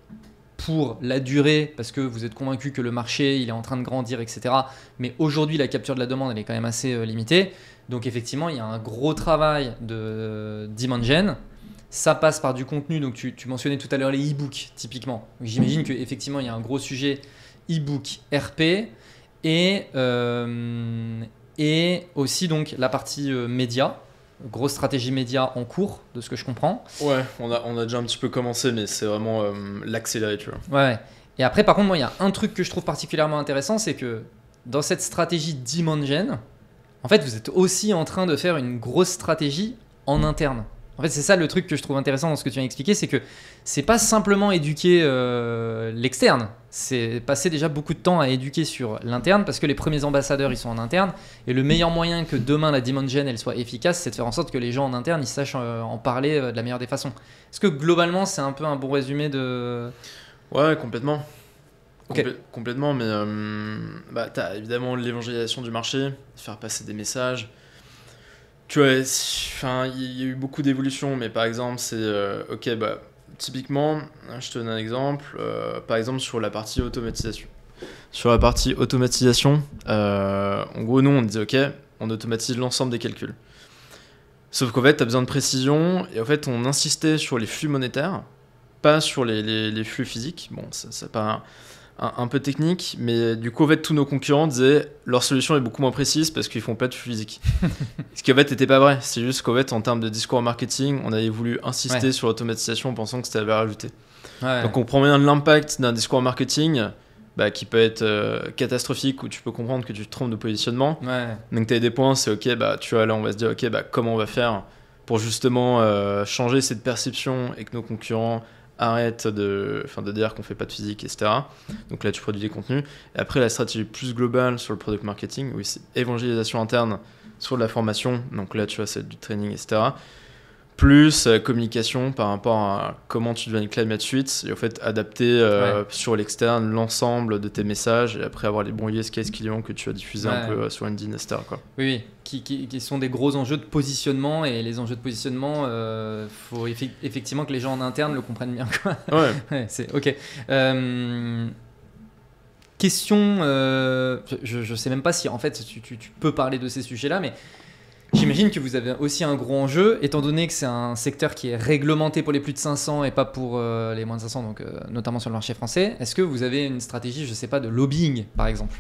pour la durée, parce que vous êtes convaincu que le marché, il est en train de grandir, etc. Mais aujourd'hui, la capture de la demande, elle est quand même assez limitée. Donc, effectivement, il y a un gros travail de demand gen. Ça passe par du contenu. Donc, tu mentionnais tout à l'heure les e-books, typiquement. Donc, j'imagine qu'effectivement, il y a un gros sujet e-book RP et aussi donc la partie média, grosse stratégie média en cours de ce que je comprends. Ouais, on a déjà un petit peu commencé, mais c'est vraiment l'accélérer, tu vois. Ouais. Et après, par contre, moi, il y a un truc que je trouve particulièrement intéressant, c'est que dans cette stratégie demand gen, en fait, vous êtes aussi en train de faire une grosse stratégie en interne. En fait, c'est ça le truc que je trouve intéressant dans ce que tu viens d'expliquer, c'est que c'est pas simplement éduquer l'externe, c'est passer déjà beaucoup de temps à éduquer sur l'interne, parce que les premiers ambassadeurs, ils sont en interne, et le meilleur moyen que demain la demand gen elle soit efficace, c'est de faire en sorte que les gens en interne, ils sachent en parler de la meilleure des façons. Est-ce que globalement, c'est un peu un bon résumé de... Ouais, complètement. Okay. Complètement, mais t'as évidemment l'évangélisation du marché, faire passer des messages. Tu vois, il y a eu beaucoup d'évolutions, mais par exemple, c'est ok, typiquement, je te donne un exemple, par exemple sur la partie automatisation. Sur la partie automatisation, en gros, nous on disait ok, on automatise l'ensemble des calculs. Sauf qu'en fait, tu as besoin de précision, et en fait, on insistait sur les flux monétaires, pas sur les flux physiques. Bon, c'est pas un peu technique, mais du coup, en fait, tous nos concurrents disaient leur solution est beaucoup moins précise parce qu'ils font pas de flux physique. Ce qui en fait n'était pas vrai. C'est juste qu'en fait, en termes de discours marketing, on avait voulu insister sur l'automatisation en pensant que c'était la valeur ajoutée. Ouais. Donc, on comprend bien l'impact d'un discours marketing qui peut être catastrophique, où tu peux comprendre que tu te trompes de positionnement. Ouais. Donc, tu as des points, c'est ok, tu vois, là, on va se dire ok, comment on va faire pour justement changer cette perception et que nos concurrents arrête de dire qu'on fait pas de physique, etc. Donc là, tu produis des contenus. Et après, la stratégie plus globale sur le product marketing, oui, c'est évangélisation interne sur de la formation. Donc là, tu vois, c'est du training, etc. Plus communication par rapport à comment tu deviens une climate suite et en fait, adapter sur l'externe l'ensemble de tes messages et après avoir les bons use case clients que tu vas diffuser un peu sur LinkedIn, etc. quoi. Oui. Qui sont des gros enjeux de positionnement, et les enjeux de positionnement, faut effectivement que les gens en interne le comprennent bien, quoi. Ouais. C'est ok. Question, je sais même pas si en fait tu peux parler de ces sujets-là, mais j'imagine que vous avez aussi un gros enjeu, étant donné que c'est un secteur qui est réglementé pour les plus de 500 et pas pour les moins de 500, donc notamment sur le marché français. Est-ce que vous avez une stratégie, je sais pas, de lobbying, par exemple ?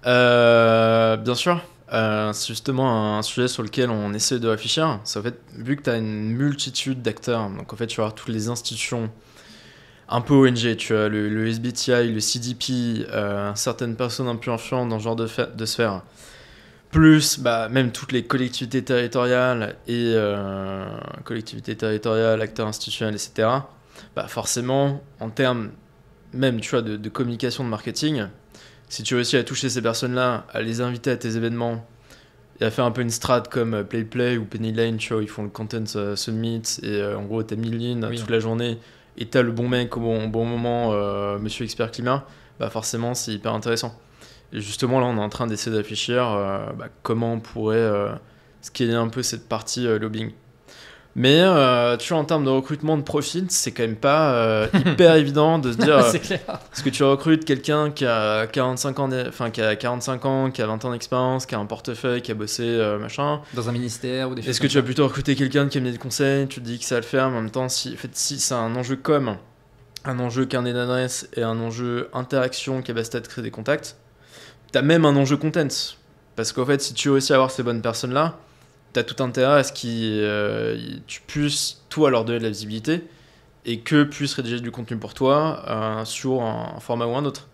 Bien sûr. C'est justement un sujet sur lequel on essaie de réfléchir. C'est en fait, vu que tu as une multitude d'acteurs, donc en fait, tu vas avoir toutes les institutions un peu ONG, tu as le SBTI, le CDP, certaines personnes un peu influentes dans ce genre de sphère, plus même toutes les collectivités territoriales et acteurs institutionnels, etc. Forcément, en termes même tu vois, de communication, de marketing, si tu réussis à toucher ces personnes-là, à les inviter à tes événements et à faire un peu une strat comme PlayPlay ou Penny Lane, tu vois, ils font le Content Summit et en gros t'as 1000 lignes toute la journée et t'as le bon mec au bon moment, Monsieur Expert Climat, forcément c'est hyper intéressant. Et justement là on est en train d'essayer de réfléchir comment on pourrait scaler un peu cette partie lobbying. Mais tu vois, en termes de recrutement de profil, c'est quand même pas hyper évident de se dire c'est clair. Est-ce que tu recrutes quelqu'un qui a 45 ans, qui a 45 ans, qui a 20 ans d'expérience, qui a un portefeuille, qui a bossé machin. Dans un ministère ou des choses. Est-ce que tu vas plutôt recruter quelqu'un qui a mené de conseil, tu te dis que ça va le faire, mais en même temps, si c'est un enjeu un enjeu carnet d'adresse et un enjeu interaction, capacité de créer des contacts, t'as même un enjeu content. Parce qu'en fait, si tu réussis à avoir ces bonnes personnes-là, t'as tout intérêt à ce que tu puisses, toi, leur donner de la visibilité et que puissent rédiger du contenu pour toi sur un format ou un autre.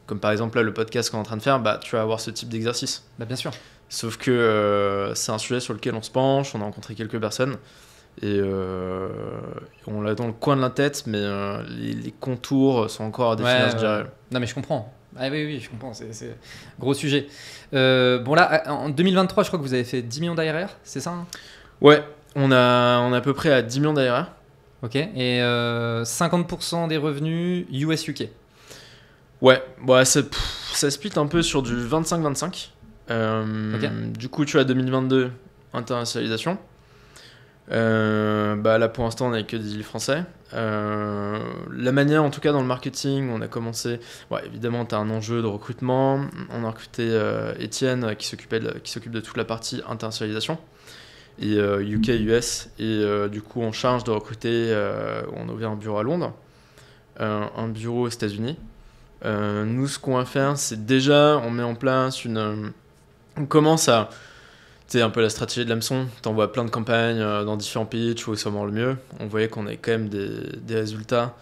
Comme par exemple, là, le podcast qu'on est en train de faire, tu vas avoir ce type d'exercice. Bien sûr. Sauf que c'est un sujet sur lequel on se penche, on a rencontré quelques personnes et on l'a dans le coin de la tête, mais les contours sont encore à définir, je dirais. Non, mais je comprends. Ah oui, je comprends, c'est gros sujet. Bon là, en 2023, je crois que vous avez fait 10 millions d'ARR, c'est ça hein? Ouais, on est à peu près à 10 millions d'ARR. Ok, et 50% des revenus US-UK. Ouais, ça split un peu sur du 25-25. Okay. Du coup, tu as 2022, internationalisation. Là pour l'instant on n'a que des deals français. La manière en tout cas dans le marketing on a commencé, évidemment tu as un enjeu de recrutement, on a recruté Étienne qui s'occupe de toute la partie internationalisation et UK US et du coup on charge de recruter, on a ouvert un bureau à Londres, un bureau aux États-Unis. Nous ce qu'on va faire c'est déjà on met en place on commence à c'est un peu la stratégie de l'hameçon, t'envoies plein de campagnes dans différents pays, tu vois où c'est vraiment le mieux. On voyait qu'on avait quand même des résultats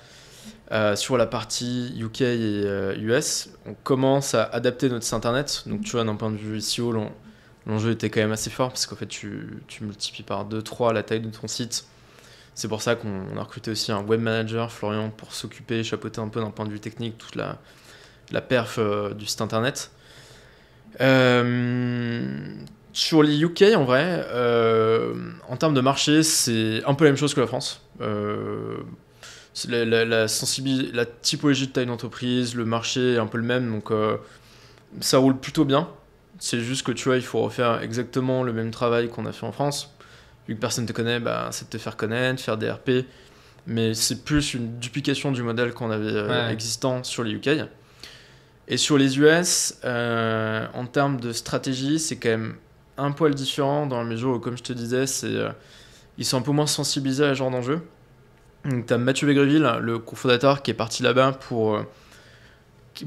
sur la partie UK et US. On commence à adapter notre site internet, donc tu vois d'un point de vue SEO, l'enjeu était quand même assez fort parce qu'en fait tu multiplies par 2-3 la taille de ton site. C'est pour ça qu'on a recruté aussi un web manager, Florian, pour s'occuper, chapeauter un peu d'un point de vue technique toute la perf du site internet. Sur les UK, en vrai, en termes de marché, c'est un peu la même chose que la France. La typologie de taille d'entreprise, le marché est un peu le même, donc ça roule plutôt bien. C'est juste que tu vois, il faut refaire exactement le même travail qu'on a fait en France. Vu que personne ne te connaît, c'est de te faire connaître, faire des RP. Mais c'est plus une duplication du modèle qu'on avait existant sur les UK. Et sur les US, en termes de stratégie, c'est quand même un poil différent dans la mesure où, comme je te disais, ils sont un peu moins sensibilisés à ce genre d'enjeu. Donc, tu as Mathieu Bégreville, le cofondateur, qui est parti là-bas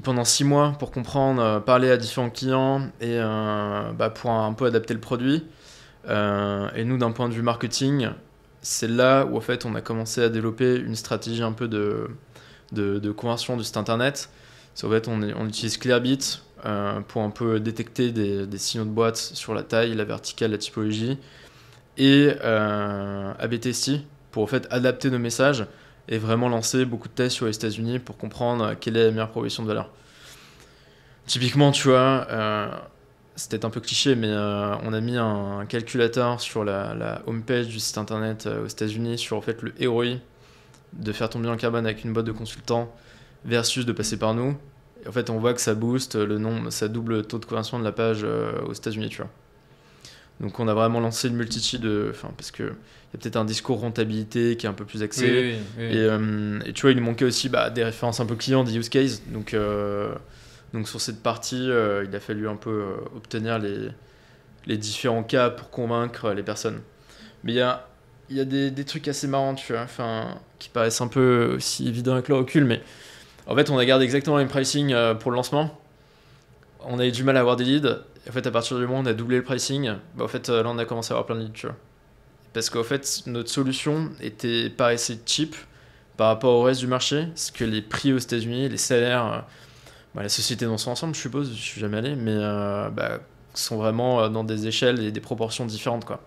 pendant 6 mois pour comprendre, parler à différents clients et pour un peu adapter le produit. Et nous, d'un point de vue marketing, c'est là où en fait, on a commencé à développer une stratégie un peu de conversion du site internet. En fait, on utilise Clearbit pour un peu détecter des signaux de boîte sur la taille, la verticale, la typologie, et A/B testing pour en fait adapter nos messages et vraiment lancer beaucoup de tests sur les États-Unis pour comprendre quelle est la meilleure proposition de valeur. Typiquement, tu vois, c'est peut-être un peu cliché, mais on a mis un calculateur sur la homepage du site internet aux États-Unis sur en fait le ROI de faire ton bilan carbone avec une boîte de consultants versus de passer par nous. Et en fait, on voit que ça booste ça double le taux de conversion de la page aux États-Unis, tu vois. Donc, on a vraiment lancé une multitude parce que il y a peut-être un discours rentabilité qui est un peu plus axé. Oui. Et tu vois, il nous manquait aussi des références un peu clients, des use cases. Donc sur cette partie, il a fallu un peu obtenir les différents cas pour convaincre les personnes. Mais il y a des trucs assez marrants, tu vois, qui paraissent un peu aussi évidents avec le recul, mais en fait, on a gardé exactement le même pricing pour le lancement. On a eu du mal à avoir des leads Et en fait, à partir du moment où on a doublé le pricing, bah, en fait, là, on a commencé à avoir plein de leads, tu vois. Parce qu'en fait, notre solution paraissait cheap par rapport au reste du marché, parce que les prix aux États-Unis, les salaires, bah, la société dans son ensemble, je suppose, je suis jamais allé, mais bah, sont vraiment dans des échelles et des proportions différentes, quoi.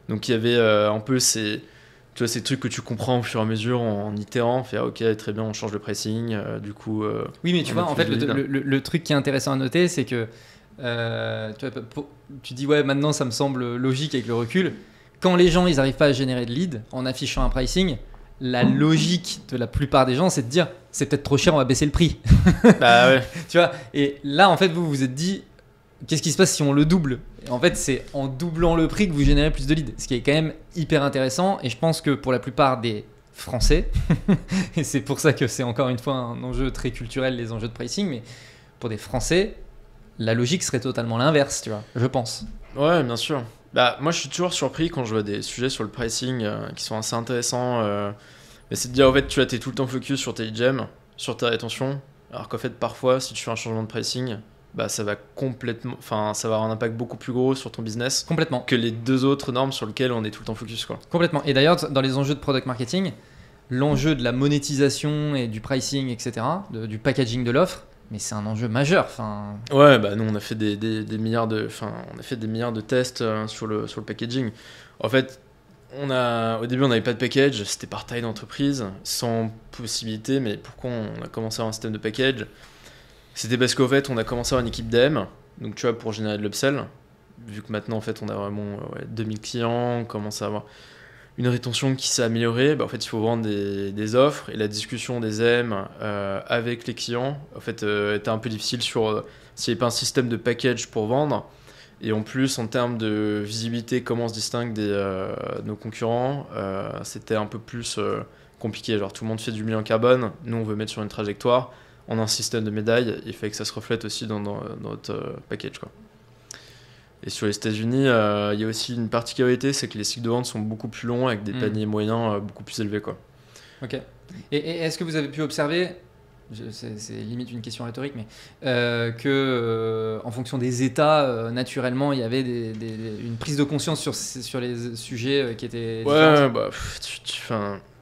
Donc il y avait un peu tu vois, ces trucs que tu comprends au fur et à mesure en itérant, faire ok, très bien, on change le pricing, du coup. Oui, mais tu vois, en fait, le truc qui est intéressant à noter, c'est que tu dis ouais, maintenant ça me semble logique avec le recul. Quand les gens ils arrivent pas à générer de lead en affichant un pricing, la logique de la plupart des gens c'est de dire c'est peut-être trop cher, on va baisser le prix. Bah ouais. Tu vois, et là en fait vous vous êtes dit qu'est-ce qui se passe si on le double? Et en fait c'est en doublant le prix que vous générez plus de leads, ce qui est quand même hyper intéressant. Et je pense que pour la plupart des Français, et c'est pour ça que c'est encore une fois un enjeu très culturel, les enjeux de pricing, mais pour des Français, la logique serait totalement l'inverse, tu vois, je pense. Ouais, bien sûr. Bah, moi, je suis toujours surpris quand je vois des sujets sur le pricing qui sont assez intéressants. Mais c'est de dire, en fait, tu vois, t'es tout le temps focus sur tes gems, sur ta rétention. Alors qu'en fait, parfois, si tu fais un changement de pricing, bah, ça va ça va avoir un impact beaucoup plus gros sur ton business. Complètement. Que les deux autres normes sur lesquelles on est tout le temps focus, quoi. Complètement. Et d'ailleurs, dans les enjeux de product marketing, l'enjeu de la monétisation et du pricing, etc., du packaging de l'offre, mais c'est un enjeu majeur. Ouais, bah nous on a fait des milliards de, tests sur le packaging. En fait, au début on n'avait pas de package, c'était par taille d'entreprise, sans possibilité. Mais pourquoi on a commencé à avoir un système de package? C'était parce qu'en fait on a commencé à avoir une équipe DM, donc tu vois, pour générer de l'upsell. Vu que maintenant en fait on a vraiment 2000 clients, on commence à avoir une rétention qui s'est améliorée, bah en fait il faut vendre des offres, et la discussion des M avec les clients en fait était un peu difficile sur s'il n'y avait pas un système de package pour vendre. Et en plus en termes de visibilité, comment on se distingue de nos concurrents, c'était un peu plus compliqué. Genre tout le monde fait du bilan carbone, nous on veut mettre sur une trajectoire, on a un système de médailles, il fait que ça se reflète aussi dans notre package, quoi. Et sur les États-Unis, il y a aussi une particularité, c'est que les cycles de vente sont beaucoup plus longs avec des paniers moyens beaucoup plus élevés, quoi. Ok. Et est-ce que vous avez pu observer, c'est limite une question rhétorique, mais que en fonction des États, naturellement, il y avait une prise de conscience sur les sujets qui étaient différents? Ouais, bah,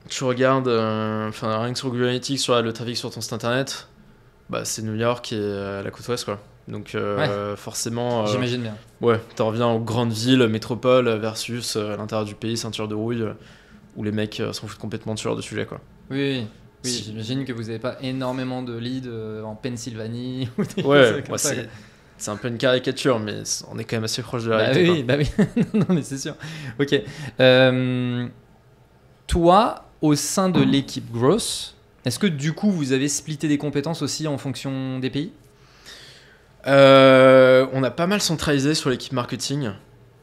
tu regardes, rien que sur Google Analytics, sur le trafic sur ton site internet, bah, c'est New York et la côte ouest, quoi. Donc forcément, j'imagine bien. Ouais, t'en reviens aux grandes villes, métropoles versus à l'intérieur du pays, ceinture de rouille, où les mecs s'en foutent complètement de ce genre de sujet, quoi. Oui, j'imagine que vous n'avez pas énormément de leads en Pennsylvanie ou des ouais, choses comme ça. C'est un peu une caricature, mais on est quand même assez proche de la réalité. Bah oui. Non, mais c'est sûr. Ok. Toi, au sein de l'équipe Growth, est-ce que du coup vous avez splitté des compétences aussi en fonction des pays? On a pas mal centralisé sur l'équipe marketing.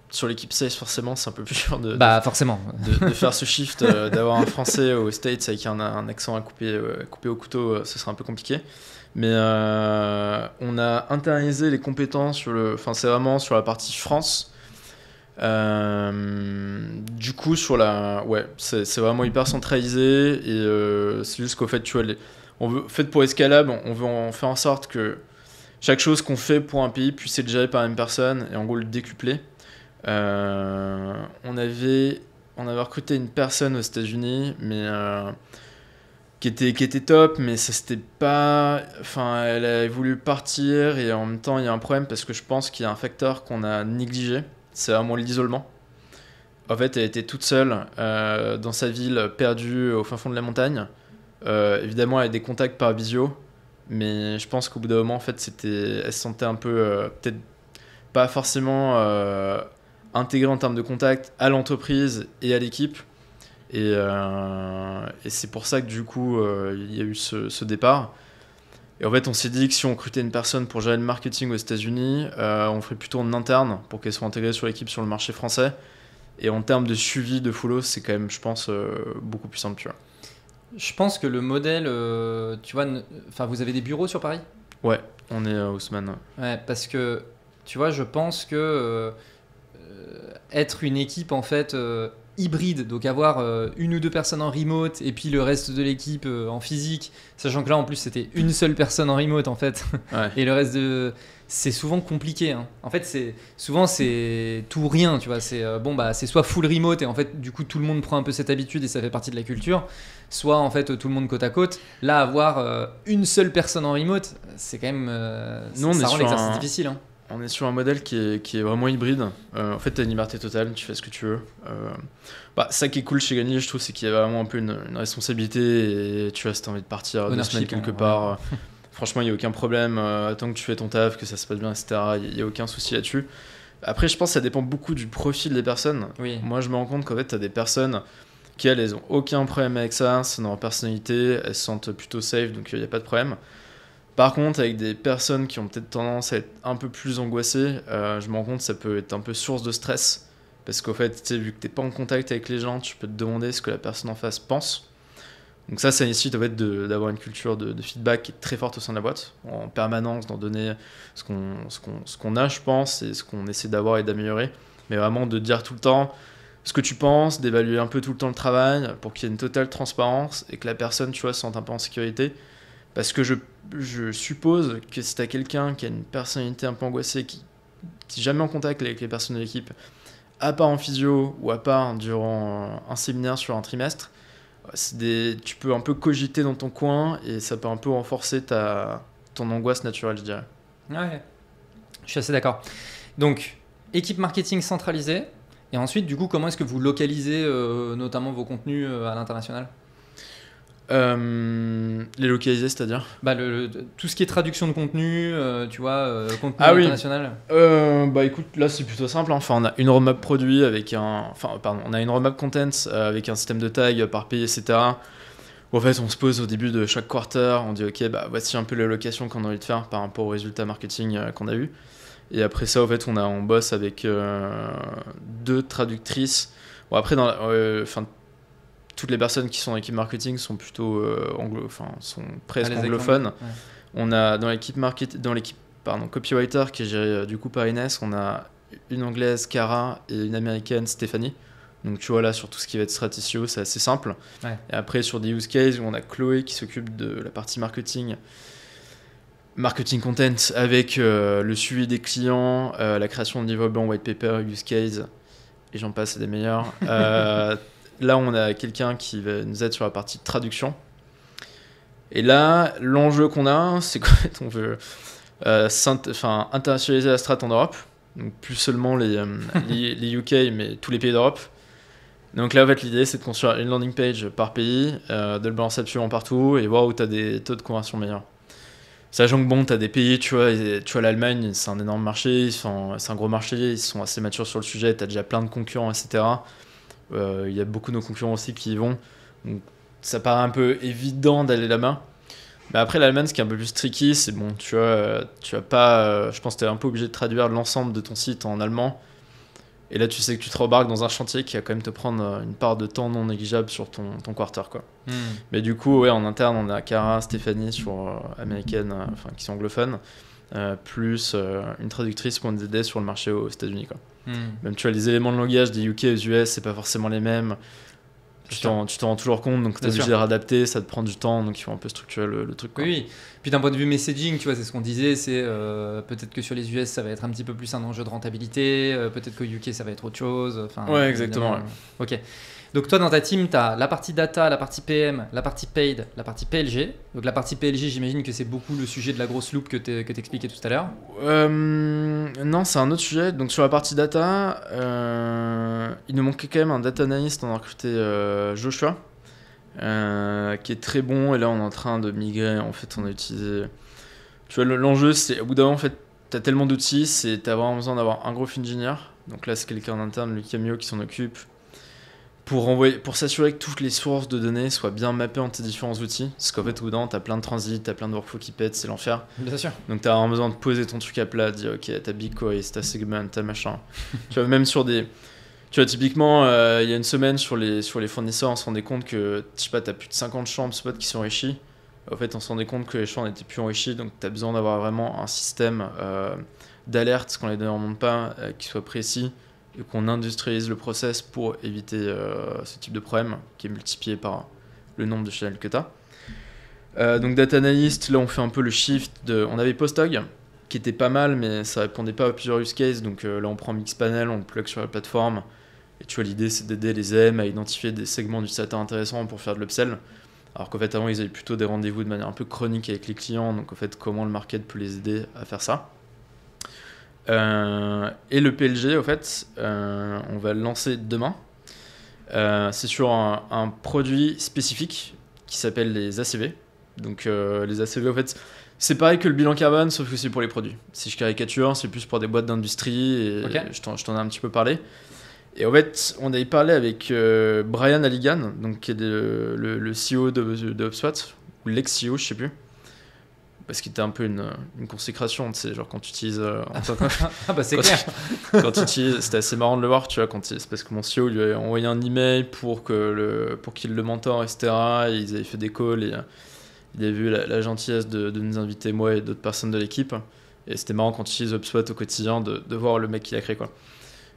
Sur l'équipe sales, forcément, c'est un peu plus dur forcément. de faire ce shift, d'avoir un français aux States avec un accent à couper au couteau, ce serait un peu compliqué. Mais on a internalisé les compétences c'est vraiment sur la partie France. Du coup, c'est vraiment hyper centralisé, et c'est juste qu'au fait, tu vois, pour Escalab, on veut en faire en sorte que chaque chose qu'on fait pour un pays puisse être gérée par la même personne et en gros le décupler. On avait recruté une personne aux États-Unis, mais qui était top, mais ça c'était pas. Elle a voulu partir, et en même temps il y a un problème parce que je pense qu'il y a un facteur qu'on a négligé, c'est vraiment l'isolement. En fait, elle était toute seule dans sa ville, perdue au fin fond de la montagne. Évidemment, elle a des contacts par visio. Mais je pense qu'au bout d'un moment, en fait, elle se sentait un peu, peut-être pas forcément intégrée en termes de contact à l'entreprise et à l'équipe. Et c'est pour ça que du coup, il y a eu ce départ. Et en fait, on s'est dit que si on recrutait une personne pour gérer le marketing aux États-Unis, on ferait plutôt en interne pour qu'elle soit intégrée sur l'équipe sur le marché français. Et en termes de suivi de follow, c'est quand même, je pense, beaucoup plus simple, tu vois. Je pense que le modèle, tu vois, vous avez des bureaux sur Paris? Ouais, on est à Haussmann. Ouais, parce que, tu vois, je pense que être une équipe, en fait, hybride, donc avoir une ou deux personnes en remote et puis le reste de l'équipe en physique, sachant que là en plus c'était une seule personne en remote en fait, Ouais. et le reste de... C'est souvent compliqué. Hein. En fait, souvent c'est tout ou rien, tu vois. C'est soit full remote et en fait du coup tout le monde prend un peu cette habitude et ça fait partie de la culture, soit en fait tout le monde côte à côte. Là, avoir une seule personne en remote, c'est quand même Nous, ça rend l'exercice difficile. Hein. On est sur un modèle qui est vraiment hybride. En fait, tu as une liberté totale, tu fais ce que tu veux. Ça qui est cool chez Gagny, je trouve, c'est qu'il y a vraiment un peu une responsabilité. Et tu vois, si tu as envie de partir 2 semaines quelque part, franchement, il n'y a aucun problème. Tant que tu fais ton taf, que ça se passe bien, etc., il n'y a aucun souci là-dessus. Après, je pense que ça dépend beaucoup du profil des personnes. Oui. Moi, je me rends compte qu'en fait, tu as des personnes qui, elles ont aucun problème avec ça. C'est dans leur personnalité, elles se sentent plutôt safe, donc il n'y a pas de problème. Par contre, avec des personnes qui ont peut-être tendance à être un peu plus angoissées, je me rends compte que ça peut être un peu source de stress. Parce qu'en fait, vu que tu n'es pas en contact avec les gens, tu peux te demander ce que la personne en face pense. Donc ça nécessite en fait, d'avoir une culture de feedback qui est très forte au sein de la boîte, en permanence, d'en donner ce qu'on a, je pense, et ce qu'on essaie d'avoir et d'améliorer. Mais vraiment de dire tout le temps ce que tu penses, d'évaluer un peu tout le temps le travail, pour qu'il y ait une totale transparence et que la personne, tu vois, se sente un peu en sécurité. Parce que je suppose que si tu as quelqu'un qui a une personnalité un peu angoissée, qui n'est jamais en contact avec les personnes de l'équipe, à part en physio ou à part durant un séminaire sur un trimestre, tu peux un peu cogiter dans ton coin et ça peut un peu renforcer ton angoisse naturelle, je dirais. Ouais, je suis assez d'accord. Donc, équipe marketing centralisée. Et ensuite, du coup, comment est-ce que vous localisez notamment vos contenus à l'international ? Les localiser, c'est-à-dire tout ce qui est traduction de contenu, tu vois, contenu international. Écoute, là c'est plutôt simple. Hein. Enfin, on a une roadmap produit on a une roadmap content avec un système de tag par pays, etc. Où en fait, on se pose au début de chaque quarter, on dit ok, voici un peu l'allocation qu'on a envie de faire par rapport aux résultats marketing qu'on a eu. Et après ça, en fait, on bosse avec 2 traductrices. Bon, après, toutes les personnes qui sont dans l'équipe marketing sont plutôt sont presque anglophones. Ouais. On a dans l'équipe copywriter qui est gérée du coup par Inès, on a une anglaise Cara et une américaine Stéphanie. Donc tu vois là sur tout ce qui va être stratégie, c'est assez simple. Ouais. Et après sur des use cases, on a Chloé qui s'occupe de la partie marketing content avec le suivi des clients, la création de livres blancs, white paper, use case et j'en passe, c'est des meilleurs. Là, on a quelqu'un qui va nous aider sur la partie traduction. Et là, l'enjeu qu'on a, c'est qu'en fait, on veut internationaliser la strat en Europe. Donc, plus seulement les UK, mais tous les pays d'Europe. Donc là, en fait, l'idée, c'est de construire une landing page par pays, de le balancer absolument partout et voir où tu as des taux de conversion meilleurs. Sachant que tu as des pays, tu vois l'Allemagne, c'est un énorme marché, c'est un gros marché, ils sont assez matures sur le sujet, tu as déjà plein de concurrents, etc. Il y a beaucoup de nos concurrents aussi qui y vont. Donc, ça paraît un peu évident d'aller là-bas. Mais après, l'Allemagne, ce qui est un peu plus tricky, c'est bon, tu vas pas. Je pense que tu es un peu obligé de traduire l'ensemble de ton site en allemand. Et là, tu sais que tu te rembarques dans un chantier qui va quand même te prendre une part de temps non négligeable sur ton quarter, quoi. Mais du coup, en interne, on a Cara, Stéphanie sur américaine, qui sont anglophones, plus une traductrice pour nous aider sur le marché aux États-Unis, quoi. Même tu vois, les éléments de langage des UK aux US, c'est pas forcément les mêmes. Tu t'en rends toujours compte, donc tu es obligé de les réadapter, ça te prend du temps, donc il faut un peu structurer le truc, quoi. Oui. Puis d'un point de vue messaging, tu vois, c'est ce qu'on disait, c'est peut-être que sur les US ça va être un petit peu plus un enjeu de rentabilité, peut-être qu'au UK ça va être autre chose. Ouais, exactement. Ouais. Ok. Donc toi dans ta team, tu as la partie data, la partie PM, la partie paid, la partie PLG. Donc la partie PLG, j'imagine que c'est beaucoup le sujet de la grosse loupe que t'expliquais tout à l'heure. Non, c'est un autre sujet. Donc sur la partie data, il nous manquait quand même un data analyst. On a recruté Joshua, qui est très bon. Et là, on est en train de migrer. En fait, on a utilisé... Tu vois, l'enjeu, c'est au bout d'un moment, en fait, tu as tellement d'outils, tu as vraiment besoin d'avoir un growth engineer. Donc là, c'est quelqu'un en interne, Lucas Mio, qui s'en occupe. Pour s'assurer que toutes les sources de données soient bien mappées entre tes différents outils. Parce qu'en fait, au bout d'un moment, tu as plein de transits, tu as plein de workflows qui pètent, c'est l'enfer. Bien sûr. Donc, tu as vraiment besoin de poser ton truc à plat, de dire, ok, t'as BigQuery, t'as Segment, t'as machin. Tu vois, même sur des... Tu vois, typiquement, il y a une semaine, sur les fournisseurs, on se rendait compte que, je sais pas, tu as plus de 50 champs spot qui sont enrichis. En fait, on se rendait compte que les champs n'étaient plus enrichis, donc tu as besoin d'avoir vraiment un système d'alerte, quand les données ne remontent pas, qui soit précis, et qu'on industrialise le process pour éviter ce type de problème qui est multiplié par le nombre de channels que tu as. Donc data analyst, là on fait un peu le shift on avait Postog qui était pas mal, mais ça répondait pas à plusieurs use cases, donc là on prend Mixpanel, on le plug sur la plateforme, et tu vois l'idée c'est d'aider les AM à identifier des segments d'utilisateurs intéressants pour faire de l'upsell, alors qu'en fait avant ils avaient plutôt des rendez-vous de manière un peu chronique avec les clients, donc en fait comment le market peut les aider à faire ça. Et le PLG en fait on va le lancer demain. C'est sur un produit spécifique qui s'appelle les ACV. Donc les ACV en fait c'est pareil que le bilan carbone sauf que c'est pour les produits. Si je caricature, c'est plus pour des boîtes d'industrie et je t'en ai un petit peu parlé. Et en fait on avait parlé avec Brian Halligan, donc qui est le CEO de HubSpot, ou l'ex-CEO je sais plus, parce qu'il était un peu une consécration, tu sais, genre quand tu utilises ah bah c'est clair. Quand tu utilises, c'était assez marrant de le voir, tu vois, c'est parce que mon CEO lui a envoyé un email pour qu'il le mentore, etc. Et ils avaient fait des calls et il avait vu la gentillesse de nous inviter, moi et d'autres personnes de l'équipe. Et c'était marrant quand tu utilises HubSpot au quotidien de voir le mec qu'il a créé, quoi.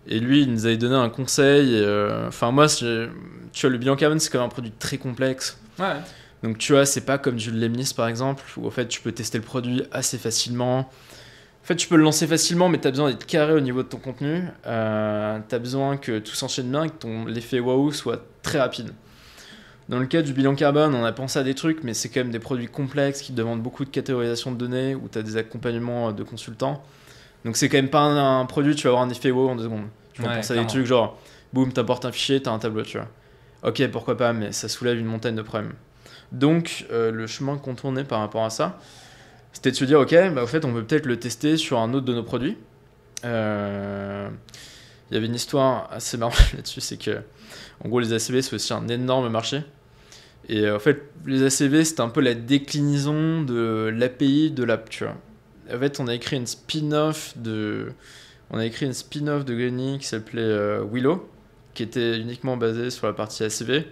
Et lui, il nous avait donné un conseil. Enfin, moi, tu vois, le bilan carbone, c'est quand même un produit très complexe. Ouais. Donc, tu vois, c'est pas comme du Lemnis, par exemple, où en fait, tu peux tester le produit assez facilement. En fait, tu peux le lancer facilement, mais tu as besoin d'être carré au niveau de ton contenu. Tu as besoin que tout s'enchaîne bien et que l'effet waouh soit très rapide. Dans le cas du bilan carbone, on a pensé à des trucs, mais c'est quand même des produits complexes qui demandent beaucoup de catégorisation de données, où tu as des accompagnements de consultants. Donc, c'est quand même pas un produit, tu vas avoir un effet wow en 2 secondes. Tu vas penser à des trucs genre, boum, t'apportes un fichier, t'as un tableau, tu vois. Ok, pourquoi pas, mais ça soulève une montagne de problèmes. Donc, le chemin contourné par rapport à ça, c'était de se dire, ok, bah, en fait, on peut peut-être le tester sur un autre de nos produits. Il y avait une histoire assez marrante là-dessus, c'est que, en gros, les ACV, c'est aussi un énorme marché. Et en fait, les ACV, c'était un peu la déclinaison de l'API de l'app, tu vois. En fait, on a écrit une spin-off de Greenly qui s'appelait Willow, qui était uniquement basée sur la partie ACV.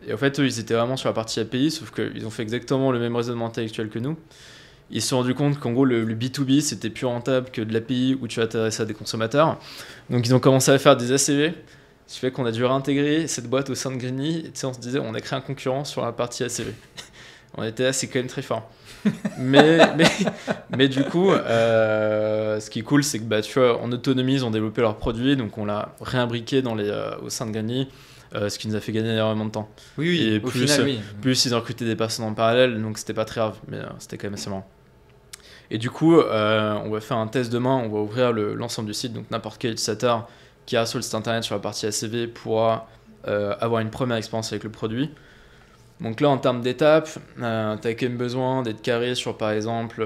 Et en fait, eux, ils étaient vraiment sur la partie API, sauf qu'ils ont fait exactement le même raisonnement intellectuel que nous. Ils se sont rendus compte qu'en gros, le B2B, c'était plus rentable que de l'API où tu vas t'adresser à des consommateurs. Donc, ils ont commencé à faire des ACV, ce qui fait qu'on a dû réintégrer cette boîte au sein de Greenly. Et tu sais, on se disait, on a créé un concurrent sur la partie ACV. On était là, c'est quand même très fort. mais du coup, ce qui est cool, c'est que bah, tu vois, en autonomie, ils ont développé leur produit, donc on l'a réimbriqué au sein de Greenly, ce qui nous a fait gagner énormément de temps. Oui, et au final, oui. Plus ils ont recruté des personnes en parallèle, donc c'était pas très grave, mais c'était quand même assez marrant. Et du coup, on va faire un test demain, on va ouvrir l'ensemble du site, donc n'importe quel utilisateur qui a sur le site internet sur la partie ACV pourra avoir une première expérience avec le produit. Donc là, en termes d'étapes, tu as quand même besoin d'être carré sur, par exemple,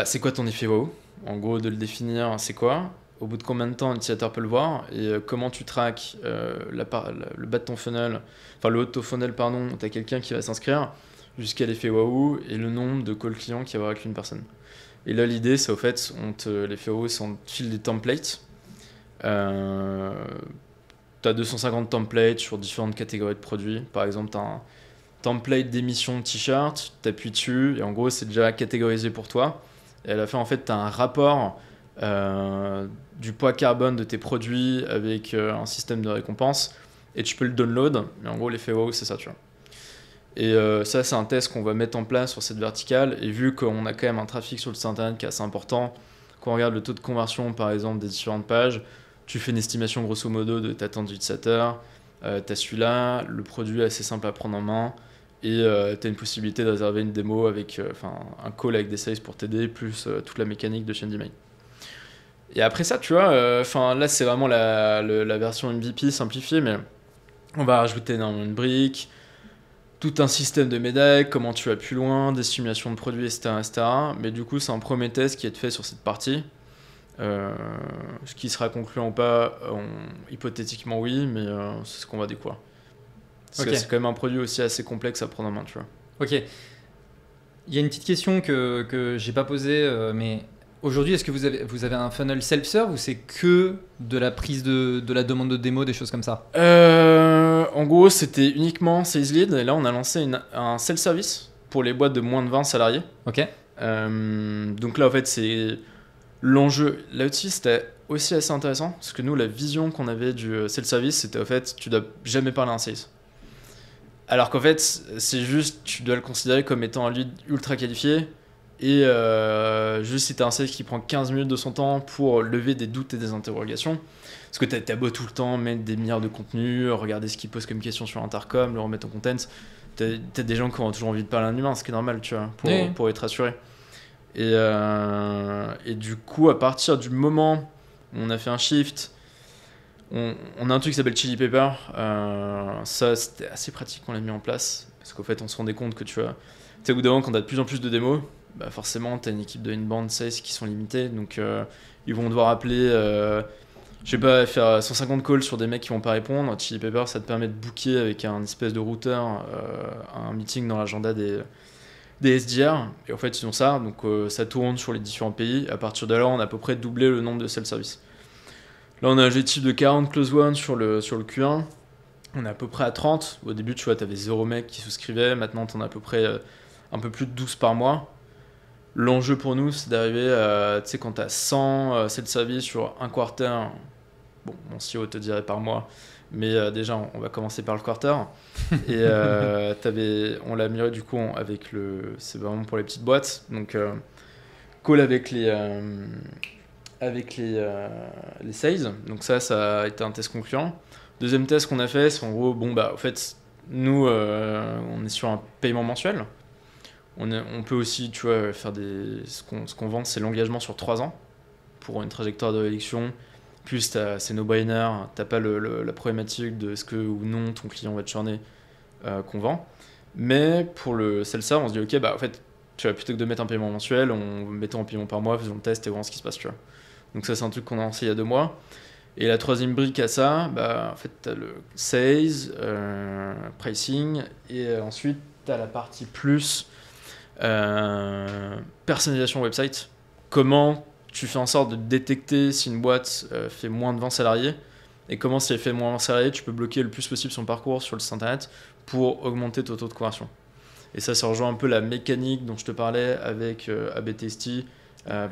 c'est quoi ton effet wow ? En gros, de le définir, c'est quoi ? Au bout de combien de temps l'utilisateur peut le voir ? Et comment tu traques le bas de ton funnel, enfin le haut de ton funnel, pardon, où tu as quelqu'un qui va s'inscrire, jusqu'à l'effet wow et le nombre de calls clients qu'il y aura avec une personne. Et là, l'idée, c'est au fait, l'effet wow, c'est on te file des templates. Tu as 250 templates sur différentes catégories de produits. Par exemple, tu as un template d'émission de t-shirt, tu appuies dessus et en gros, c'est déjà catégorisé pour toi. Et à la fin, en fait, tu as un rapport du poids carbone de tes produits avec un système de récompense et tu peux le download. Mais en gros, l'effet wow, c'est ça, tu vois. Et ça, c'est un test qu'on va mettre en place sur cette verticale. Et vu qu'on a quand même un trafic sur le site internet qui est assez important, quand on regarde le taux de conversion, par exemple, des différentes pages, tu fais une estimation grosso modo de ta tente d'utilisateur, tu as celui-là, le produit est assez simple à prendre en main et tu as une possibilité de réserver une démo avec un call avec des sales pour t'aider, plus toute la mécanique de chaîne d'email. Et après ça, tu vois, là c'est vraiment la version MVP simplifiée, mais on va rajouter une brique, tout un système de médailles, comment tu vas plus loin, des simulations de produits, etc., etc. Mais du coup, c'est un premier test qui est fait sur cette partie. Ce qui sera concluant ou pas, hypothétiquement oui, mais c'est ce qu'on va découvrir. Parce que c'est quand même un produit aussi assez complexe à prendre en main, tu vois. Ok. Il y a une petite question que j'ai pas posée, mais aujourd'hui, est-ce que vous avez un funnel self-serve ou c'est que de la prise de la demande de démo, des choses comme ça ? En gros, c'était uniquement Sales Lead, et là on a lancé un self-service pour les boîtes de moins de 20 salariés. Ok. Donc là, en fait, c'est l'enjeu là-dessus, c'était aussi assez intéressant, parce que nous, la vision qu'on avait du self-service, c'était au fait, tu dois jamais parler à un sales. Alors qu'en fait, c'est juste, tu dois le considérer comme étant un lead ultra qualifié, et juste si t'as un sales qui prend 15 minutes de son temps pour lever des doutes et des interrogations, parce que t'as beau tout le temps mettre des milliards de contenus, regarder ce qu'ils posent comme question sur Intercom, le remettre en content, t'as des gens qui ont toujours envie de parler à un humain, ce qui est normal, tu vois, pour être rassuré. Et du coup, à partir du moment où on a fait un shift, on a un truc qui s'appelle Chili Pepper. Ça, c'était assez pratique qu'on l'a mis en place. Parce qu'en fait, on se rendait compte que tu vois, tu sais, au bout d'un moment, quand t'as de plus en plus de démos, bah forcément, t'as une équipe de inbound sales qui sont limitées. Donc, ils vont devoir appeler, je sais pas, faire 150 calls sur des mecs qui vont pas répondre. Chili Pepper, ça te permet de booker avec un espèce de routeur un meeting dans l'agenda des SDR, et en fait ils ont ça, donc ça tourne sur les différents pays. À partir de là, on a à peu près doublé le nombre de self-service. Là, on a un objectif de 40 close one sur le Q1. On est à peu près à 30. Au début, tu vois, t'avais 0 mecs qui souscrivaient. Maintenant, t'en as à peu près un peu plus de 12 par mois. L'enjeu pour nous, c'est d'arriver à, tu sais, quand t'as 100 self-service sur un quarter, bon, mon CEO te dirait par mois, mais déjà, on va commencer par le quarter. Et on l'a amélioré du coup avec c'est vraiment pour les petites boîtes. Donc, call avec les sales. Donc ça a été un test concluant. Deuxième test qu'on a fait, c'est en gros, bon bah, en fait, nous, on est sur un paiement mensuel. On peut aussi, tu vois, faire ce qu'on vend, c'est l'engagement sur 3 ans pour une trajectoire de réduction. Plus c'est no-brainer, t'as pas la problématique de est-ce que ou non ton client va te churner qu'on vend. Mais pour le sell-ça, on se dit ok, bah en fait, tu vois, plutôt que de mettre un paiement mensuel, on mettant en paiement par mois, faisons le test et voyons ce qui se passe, tu vois. Donc ça, c'est un truc qu'on a lancé il y a 2 mois. Et la troisième brique à ça, bah en fait, t'as le sales, pricing, et ensuite t'as la partie plus personnalisation website. Comment tu fais en sorte de détecter si une boîte fait moins de 20 salariés, et comment, si elle fait moins de 20 salariés, tu peux bloquer le plus possible son parcours sur le site internet pour augmenter ton taux de conversion. Et ça rejoint un peu la mécanique dont je te parlais avec A/B testing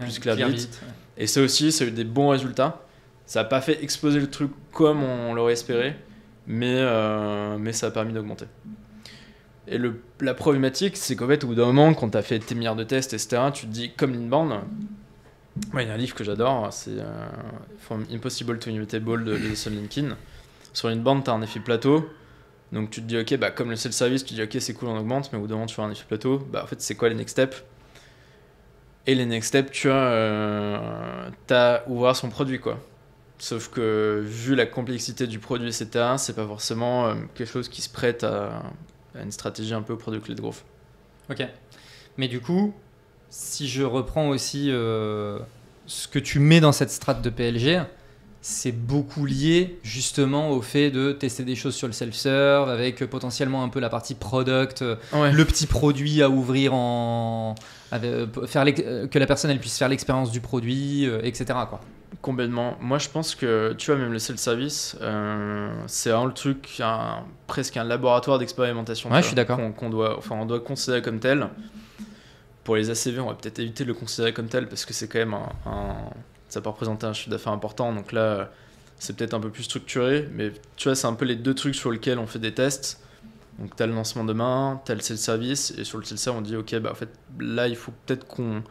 plus Clearbit. Et ça aussi, ça a eu des bons résultats. Ça n'a pas fait exploser le truc comme on l'aurait espéré, mais ça a permis d'augmenter. Et la problématique, c'est qu'en fait, au bout d'un moment, quand tu as fait tes milliards de tests, etc., tu te dis, comme l'inbound, il y a un livre que j'adore, c'est From Impossible to Inevitable de Jason Lincoln. Sur l'inbound, tu as un effet plateau. Donc tu te dis, ok, bah, comme le self-service, tu te dis, ok, c'est cool, on augmente, mais au bout d'un moment, tu fais un effet plateau. Bah, en fait, c'est quoi les next steps? Et les next steps, tu vois, t'as ouvert son produit, quoi. Sauf que, vu la complexité du produit, etc., c'est pas forcément quelque chose qui se prête à une stratégie un peu product-led growth. Ok. Mais du coup, si je reprends aussi ce que tu mets dans cette strate de PLG, c'est beaucoup lié justement au fait de tester des choses sur le self-serve avec potentiellement un peu la partie product, le petit produit à ouvrir que la personne elle puisse faire l'expérience du produit, etc. quoi. Complètement. Moi, je pense que, tu vois, même le self-service, c'est vraiment le truc, presque un laboratoire d'expérimentation. Ouais, je suis d'accord. On doit considérer comme tel. Pour les ACV, on va peut-être éviter de le considérer comme tel parce que c'est quand même ça peut représenter un chiffre d'affaires important. Donc là, c'est peut-être un peu plus structuré. Mais tu vois, c'est un peu les 2 trucs sur lesquels on fait des tests. Donc, tu as le lancement demain, tu as le self-service. Et sur le self-service, on dit, ok, bah en fait, là, il faut peut-être qu'on.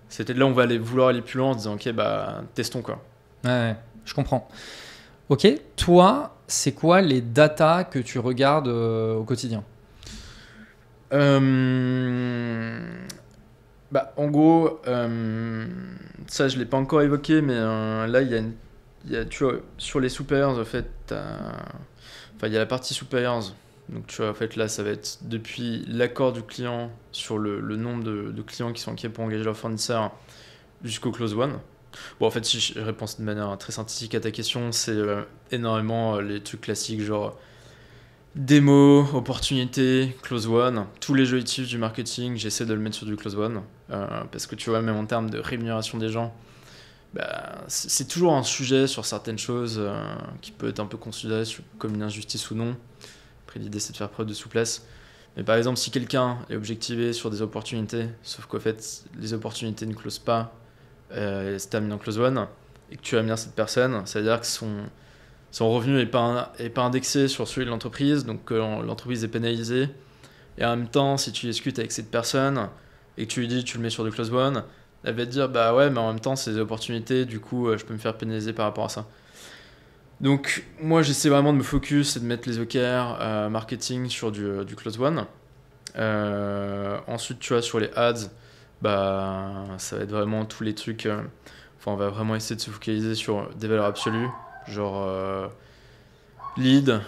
C'était là, on va vouloir aller plus loin en se disant, ok, bah testons quoi. Ouais, je comprends. Ok, toi, c'est quoi les datas que tu regardes au quotidien? Bah, en gros, ça je l'ai pas encore évoqué, mais là il y a, tu vois, sur les suppliers, en fait, il y a la partie suppliers. Donc tu vois, en fait, là ça va être depuis l'accord du client sur le nombre de clients qui sont OK pour engager leur fournisseur jusqu'au close one. Bon, en fait, si je réponds de manière très synthétique à ta question, c'est énormément les trucs classiques, genre démo, opportunité, close one. Tous les jeux du marketing, j'essaie de le mettre sur du close one. Parce que tu vois, même en termes de rémunération des gens, bah, c'est toujours un sujet sur certaines choses qui peut être un peu considéré comme une injustice ou non. Après, l'idée, c'est de faire preuve de souplesse. Mais par exemple, si quelqu'un est objectivé sur des opportunités, sauf qu'en fait, les opportunités ne closent pas, elles se terminent en close one, et que tu rémunères cette personne, c'est-à-dire que son revenu n'est pas indexé sur celui de l'entreprise, donc que l'entreprise est pénalisée. Et en même temps, si tu discutes avec cette personne et que tu lui dis tu le mets sur du close one, elle va te dire bah ouais, mais en même temps, c'est des opportunités, du coup, je peux me faire pénaliser par rapport à ça. Donc, moi, j'essaie vraiment de me focus et de mettre les OKR marketing sur du close one. Ensuite, tu vois, sur les ads, bah, ça va être vraiment tous les trucs. On va vraiment essayer de se focaliser sur des valeurs absolues, genre lead,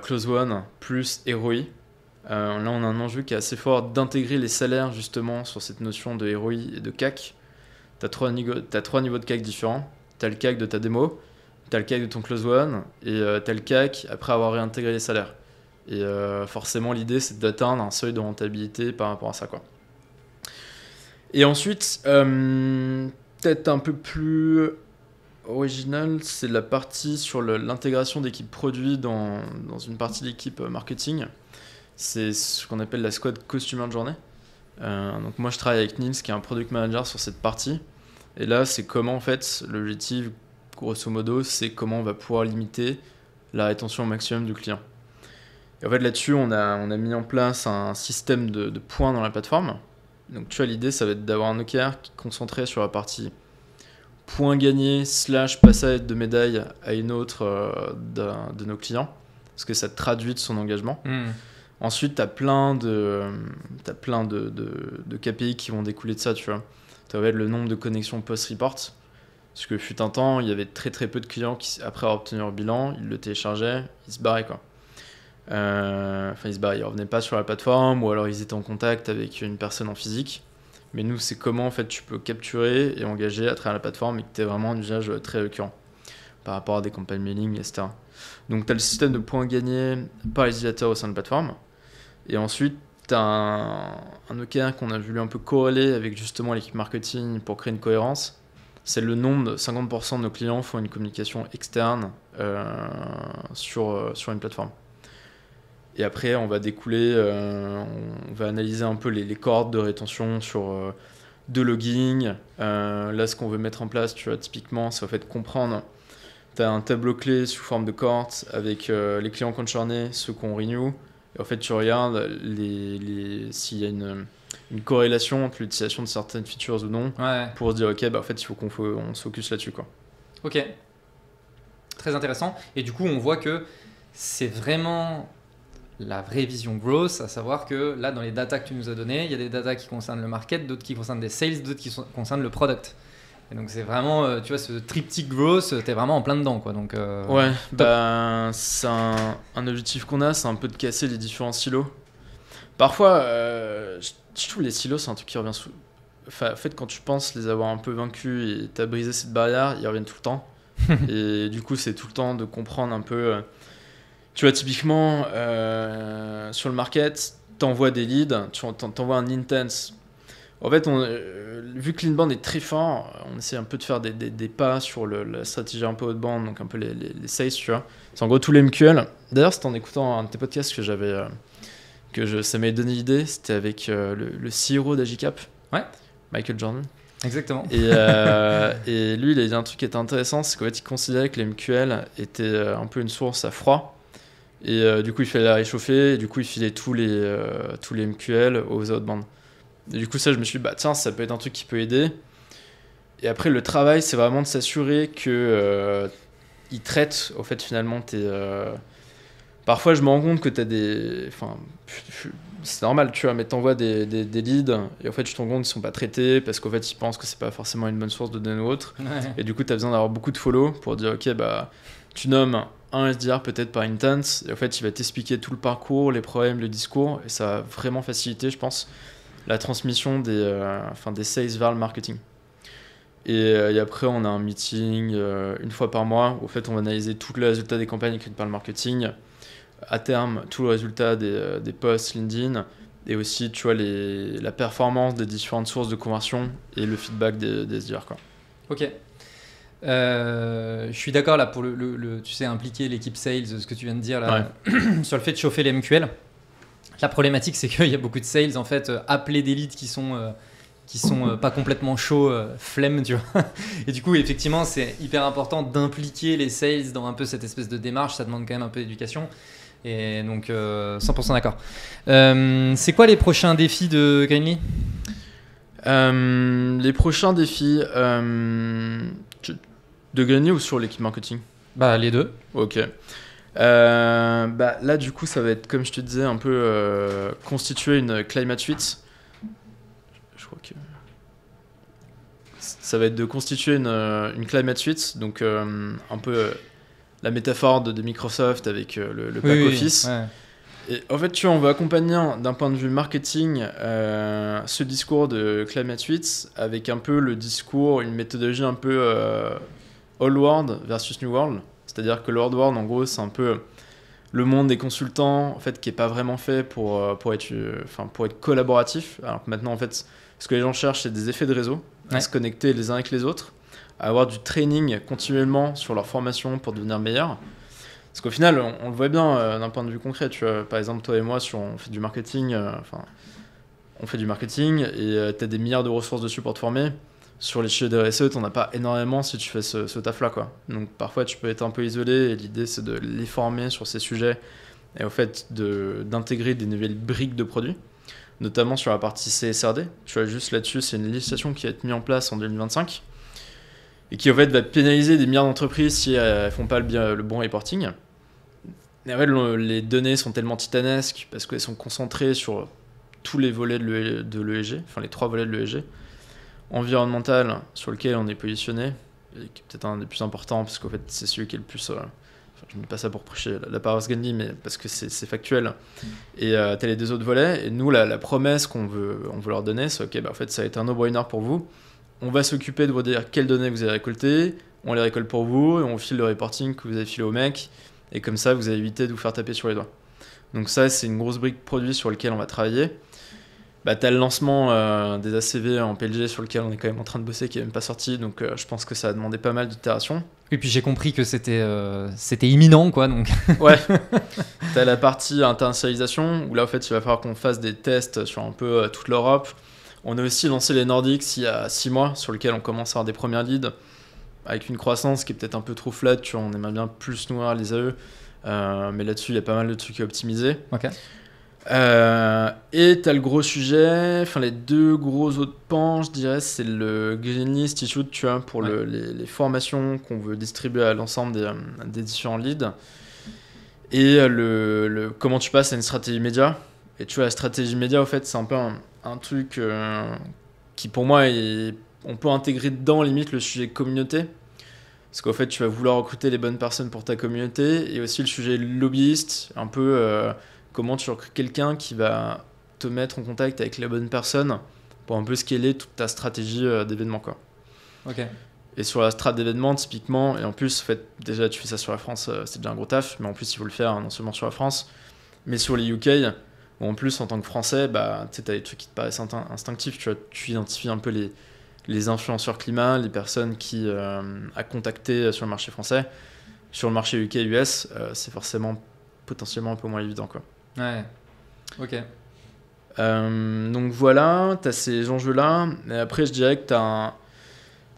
close one, plus ROI. Là, on a un enjeu qui est assez fort d'intégrer les salaires justement sur cette notion de ROI et de CAC. Tu as trois niveaux de CAC différents. Tu as le CAC de ta démo, tu as le CAC de ton close one et tu as le CAC après avoir réintégré les salaires. Et forcément, l'idée, c'est d'atteindre un seuil de rentabilité par rapport à ça, quoi. Et ensuite, peut-être un peu plus original, c'est la partie sur l'intégration d'équipes produits dans une partie de l'équipe marketing. C'est ce qu'on appelle la squad Customer Journey. Donc moi, je travaille avec Nils, qui est un product manager sur cette partie. Et là, c'est comment, en fait, l'objectif, grosso modo, c'est comment on va pouvoir limiter la rétention au maximum du client. Et en fait, là-dessus, on a mis en place un système de points dans la plateforme. Donc, tu vois, l'idée, ça va être d'avoir un OKR qui est concentré sur la partie points gagnés / passage de médaille à une autre de nos clients, parce que ça traduit de son engagement. Ensuite, tu as plein de KPI qui vont découler de ça, tu vois. Tu vas être le nombre de connexions post-report, parce que fut un temps, il y avait très très peu de clients qui, après avoir obtenu leur bilan, ils le téléchargeaient, ils se barraient, quoi. Ils se barraient, ils revenaient pas sur la plateforme, ou alors ils étaient en contact avec une personne en physique. Mais nous, c'est comment en fait tu peux capturer et engager à travers la plateforme et que tu aies vraiment un usage très récurrent par rapport à des campagnes mailing, etc. Donc, tu as le système de points gagnés par les utilisateurs au sein de la plateforme. Et ensuite, tu as un OKR qu'on a voulu un peu corréler avec justement l'équipe marketing pour créer une cohérence. C'est le nombre de 50% de nos clients font une communication externe sur une plateforme. Et après, on va découler, on va analyser un peu les cohortes de rétention sur de logging. Là, ce qu'on veut mettre en place, tu vois, typiquement, c'est en fait comprendre. Tu as un tableau clé sous forme de cohorte avec les clients concernés, ceux qu'on renew. Et en fait, tu regardes s'il y a une corrélation entre l'utilisation de certaines features ou non, pour se dire, ok, bah, en fait, il faut qu'on se focus là-dessus, quoi. Ok. Très intéressant. Et du coup, on voit que c'est vraiment la vraie vision growth, à savoir que là, dans les datas que tu nous as données, il y a des datas qui concernent le market, d'autres qui concernent des sales, d'autres qui concernent le product. Et donc, c'est vraiment, tu vois, ce triptyque growth, t'es vraiment en plein dedans, quoi. Donc, ouais, c'est un objectif qu'on a, c'est un peu de casser les différents silos. Parfois, je trouve les silos, c'est un truc qui revient sous. Enfin, en fait, quand tu penses les avoir un peu vaincus et t'as brisé cette barrière, ils reviennent tout le temps. Et du coup, c'est tout le temps de comprendre un peu. Tu vois, typiquement, sur le market, t'envoies des leads, t'envoies un intense. En fait, vu que l'inbound est très fort, on essaie un peu de faire des pas sur la stratégie un peu outbound, donc un peu les sales, tu vois. C'est en gros tous les MQL. D'ailleurs, c'était en écoutant un de tes podcasts que ça m'avait donné l'idée, c'était avec le CRO d'Agicap, Michael Jordan. Exactement. Et lui, il a dit un truc qui était intéressant, c'est qu'en fait, il considérait que les MQL étaient un peu une source à froid. Et du coup, il fallait la réchauffer, et du coup, il filait tous les MQL aux outbound. Et du coup, ça, je me suis dit, bah tiens, ça peut être un truc qui peut aider. Et après, le travail, c'est vraiment de s'assurer que ils traitent, au fait, finalement, parfois, je me rends compte que t'as des. Enfin, c'est normal, tu vois, mais t'envoies des leads, et en fait, je te rends compte qu'ils sont pas traités, parce qu'en fait, ils pensent que c'est pas forcément une bonne source de données ou autre. Ouais. Et du coup, t'as besoin d'avoir beaucoup de follow pour dire, ok, bah, tu nommes un SDR peut-être par intense, et en fait, il va t'expliquer tout le parcours, les problèmes, le discours, et ça va vraiment faciliter, je pense, la transmission des sales vers le marketing. Et après, on a un meeting une fois par mois où en fait, on va analyser tous les résultats des campagnes écrites par le marketing, à terme, tout le résultat des posts LinkedIn, et aussi, tu vois, la performance des différentes sources de conversion et le feedback des SDR, quoi. Ok. Je suis d'accord là pour tu sais, impliquer l'équipe sales, ce que tu viens de dire là, sur le fait de chauffer les MQL. La problématique, c'est qu'il y a beaucoup de sales, en fait, appeler des leads qui sont qui sont pas complètement chauds, flemme, tu vois. Et du coup, effectivement, c'est hyper important d'impliquer les sales dans un peu cette espèce de démarche. Ça demande quand même un peu d'éducation. Et donc, 100% d'accord. C'est quoi les prochains défis de Greenly ? Les prochains défis de Greenly ou sur l'équipe marketing ? Bah, les deux. Ok. Là, du coup, ça va être, comme je te disais, un peu constituer une climate suite. Je crois que ça va être de constituer une climate suite, donc un peu la métaphore de Microsoft avec le pack Office. Ouais. Et en fait, tu vois, on va accompagner d'un point de vue marketing ce discours de climate suite avec un peu le discours, une méthodologie un peu old world versus new world. C'est-à-dire que le old world, en gros, c'est un peu le monde des consultants, en fait, qui est pas vraiment fait pour être collaboratif. Alors que maintenant, en fait, ce que les gens cherchent, c'est des effets de réseau, à se connecter les uns avec les autres, à avoir du training continuellement sur leur formation pour devenir meilleurs. Parce qu'au final, on le voit bien d'un point de vue concret. Tu vois, par exemple, toi et moi, on fait du marketing, on fait du marketing et tu as des milliards de ressources dessus pour te former. Sur les sujets de RSE, tu n'en as pas énormément si tu fais ce taf-là, quoi. Donc parfois, tu peux être un peu isolé et l'idée, c'est de les former sur ces sujets et au fait d'intégrer des nouvelles briques de produits, notamment sur la partie CSRD. Tu vois, juste là-dessus, c'est une législation qui va être mise en place en 2025 et qui, en fait, va pénaliser des milliards d'entreprises si elles ne font pas le bon reporting. Et en fait, les données sont tellement titanesques parce qu'elles sont concentrées sur tous les volets de l'ESG, enfin les 3 volets de l'ESG. Environnemental, sur lequel on est positionné, et qui est peut-être un des plus importants, parce qu'en fait, c'est celui qui est le plus... je ne dis pas ça pour prêcher la paroisse Greenly, mais parce que c'est factuel. Et tu as les 2 autres volets, et nous, la promesse qu'on veut leur donner, c'est ok, en fait, ça va être un no-brainer pour vous. On va s'occuper de vous dire quelles données vous avez récoltées, on les récolte pour vous, et on file le reporting que vous avez filé au mec, et comme ça, vous allez éviter de vous faire taper sur les doigts. Donc ça, c'est une grosse brique produit sur lequel on va travailler. T'as le lancement des ACV en PLG sur lequel on est quand même en train de bosser, qui n'est même pas sorti, donc je pense que ça a demandé pas mal d'itérations. Et puis j'ai compris que c'était imminent, quoi. Donc. Ouais. T'as la partie internationalisation, où là, en fait, il va falloir qu'on fasse des tests sur un peu toute l'Europe. On a aussi lancé les Nordics il y a 6 mois, sur lequel on commence à avoir des premières leads, avec une croissance qui est peut-être un peu trop flat, tu vois, on aimerait bien plus nourrir les AE, mais là-dessus, il y a pas mal de trucs à optimiser. Ok. Et t'as le gros sujet, les 2 gros autres pans, je dirais, c'est le Greenly Institute, tu vois, pour les formations qu'on veut distribuer à l'ensemble des différents leads. Et comment tu passes à une stratégie média. Et tu vois, la stratégie média, au fait, c'est un peu un truc qui, pour moi, on peut intégrer dedans, limite, le sujet communauté. Parce qu'en fait, tu vas vouloir recruter les bonnes personnes pour ta communauté. Et aussi le sujet lobbyiste, un peu... comment tu recrutes quelqu'un qui va te mettre en contact avec les bonnes personnes pour un peu scaler toute ta stratégie d'événement, quoi. Ok. Et sur la strat d'événement, typiquement, et en plus, en fait, déjà tu fais ça sur la France, c'est déjà un gros taf, mais en plus il faut le faire non seulement sur la France, mais sur les UK, où en plus en tant que Français, tu sais, t'as des trucs qui te paraissent instinctifs, tu identifies un peu les influenceurs climat, les personnes qui à contacter sur le marché français. Sur le marché UK-US, c'est forcément potentiellement un peu moins évident, quoi. Ouais, ok. Donc voilà, t'as ces enjeux-là. Et après, je dirais que t'as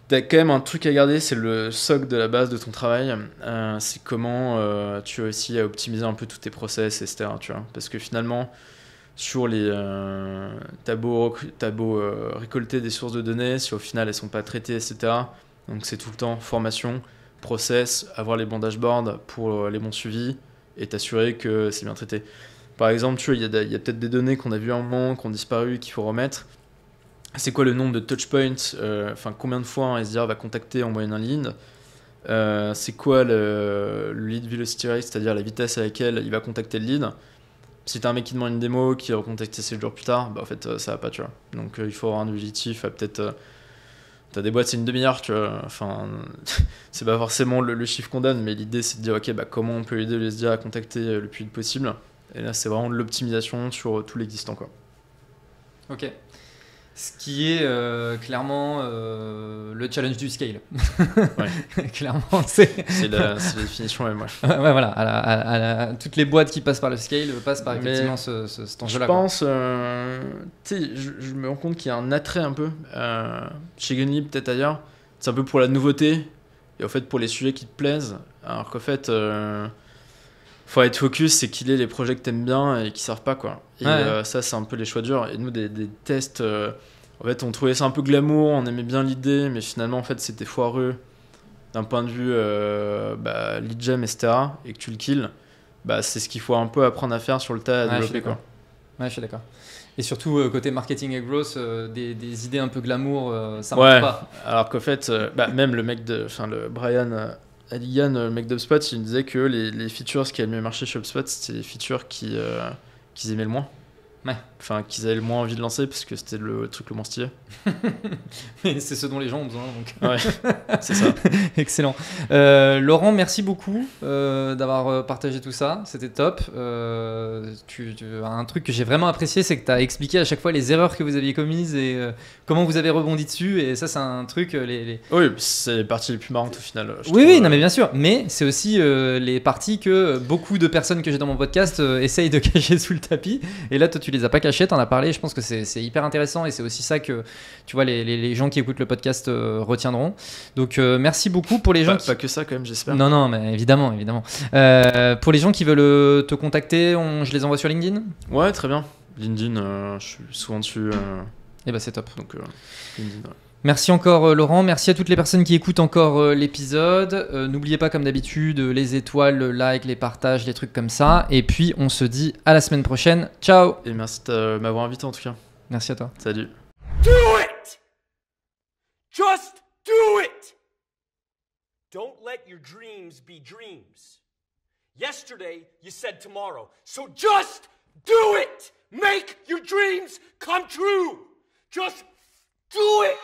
quand même un truc à garder, c'est le socle de la base de ton travail. C'est comment tu réussis à optimiser un peu tous tes process, etc. Tu vois. Parce que finalement, sur t'as beau récolter des sources de données, si au final elles sont pas traitées, etc. Donc c'est tout le temps formation, process, avoir les bons dashboards pour les bons suivis et t'assurer que c'est bien traité. Par exemple, tu vois, il y a peut-être des données qu'on a vues à un moment, qui ont disparu, qu'il faut remettre. C'est quoi le nombre de touchpoints, combien de fois un SDR va contacter en moyenne un lead, c'est quoi le lead velocity rate, c'est-à-dire la vitesse à laquelle il va contacter le lead. Si t'as un mec qui demande une démo, qui va recontacter 7 jours plus tard, en fait ça va pas, tu vois. Donc il faut avoir un objectif à peut-être... T'as des boîtes, c'est une demi-heure, tu vois. C'est pas forcément le chiffre qu'on donne, mais l'idée c'est de dire, ok, comment on peut aider le SDR à contacter le plus vite possible. Et là, c'est vraiment de l'optimisation sur tout l'existant, quoi. Ok. Ce qui est clairement le challenge du scale. Ouais. Clairement, c'est la définition même. Ouais. Ouais, voilà. Toutes les boîtes qui passent par le scale passent par effectivement cet enjeu-là. Je pense, tu sais, je me rends compte qu'il y a un attrait un peu chez Greenly, peut-être ailleurs. C'est un peu pour la nouveauté et au fait pour les sujets qui te plaisent. Alors qu'en fait, faut être focus, c'est qu'il ait les projets que t'aimes bien et qui servent pas, quoi. Et ça, c'est un peu les choix durs. Et nous, des tests, en fait, on trouvait ça un peu glamour, on aimait bien l'idée, mais finalement, en fait, c'était foireux d'un point de vue lead gem, etc. Et que tu le kills, c'est ce qu'il faut un peu apprendre à faire sur le tas à développer, quoi. Ouais, je suis d'accord. Et surtout, côté marketing et growth, des idées un peu glamour, ça marche pas. Alors qu'en fait, même le Brian Halligan, le mec d'HubSpot, il me disait que les features qui avaient le mieux marché chez HubSpot, c'était les features qu'ils aimaient le moins. Ouais. Enfin, qu'ils avaient le moins envie de lancer parce que c'était le truc le moins stylé. Mais c'est ce dont les gens ont besoin. Donc. Ouais, c'est ça. Excellent. Laurent, merci beaucoup d'avoir partagé tout ça. C'était top. Un truc que j'ai vraiment apprécié, c'est que tu as expliqué à chaque fois les erreurs que vous aviez commises et comment vous avez rebondi dessus. Et ça, c'est un truc... Oui, c'est les parties les plus marrantes au final. Oui, non, mais bien sûr. Mais c'est aussi les parties que beaucoup de personnes que j'ai dans mon podcast essayent de cacher sous le tapis. Et là, toi, tu les as pas cachées, t'en as parlé. Je pense que c'est hyper intéressant et c'est aussi ça que tu vois les gens qui écoutent le podcast retiendront. Donc merci beaucoup pour les gens pas que ça quand même, j'espère. Non, mais évidemment. Pour les gens qui veulent te contacter, je les envoie sur LinkedIn. Ouais, très bien. LinkedIn, je suis souvent dessus. Et c'est top. Donc LinkedIn. Ouais. Merci encore Laurent, merci à toutes les personnes qui écoutent encore l'épisode. N'oubliez pas comme d'habitude les étoiles, le like, les partages, les trucs comme ça. Et puis on se dit à la semaine prochaine. Ciao. Et merci de m'avoir invité en tout cas. Merci à toi. Salut. Do it! Just do it! Don't let your dreams be dreams. Yesterday you said tomorrow, so just do it! Make your dreams come true! Just do it!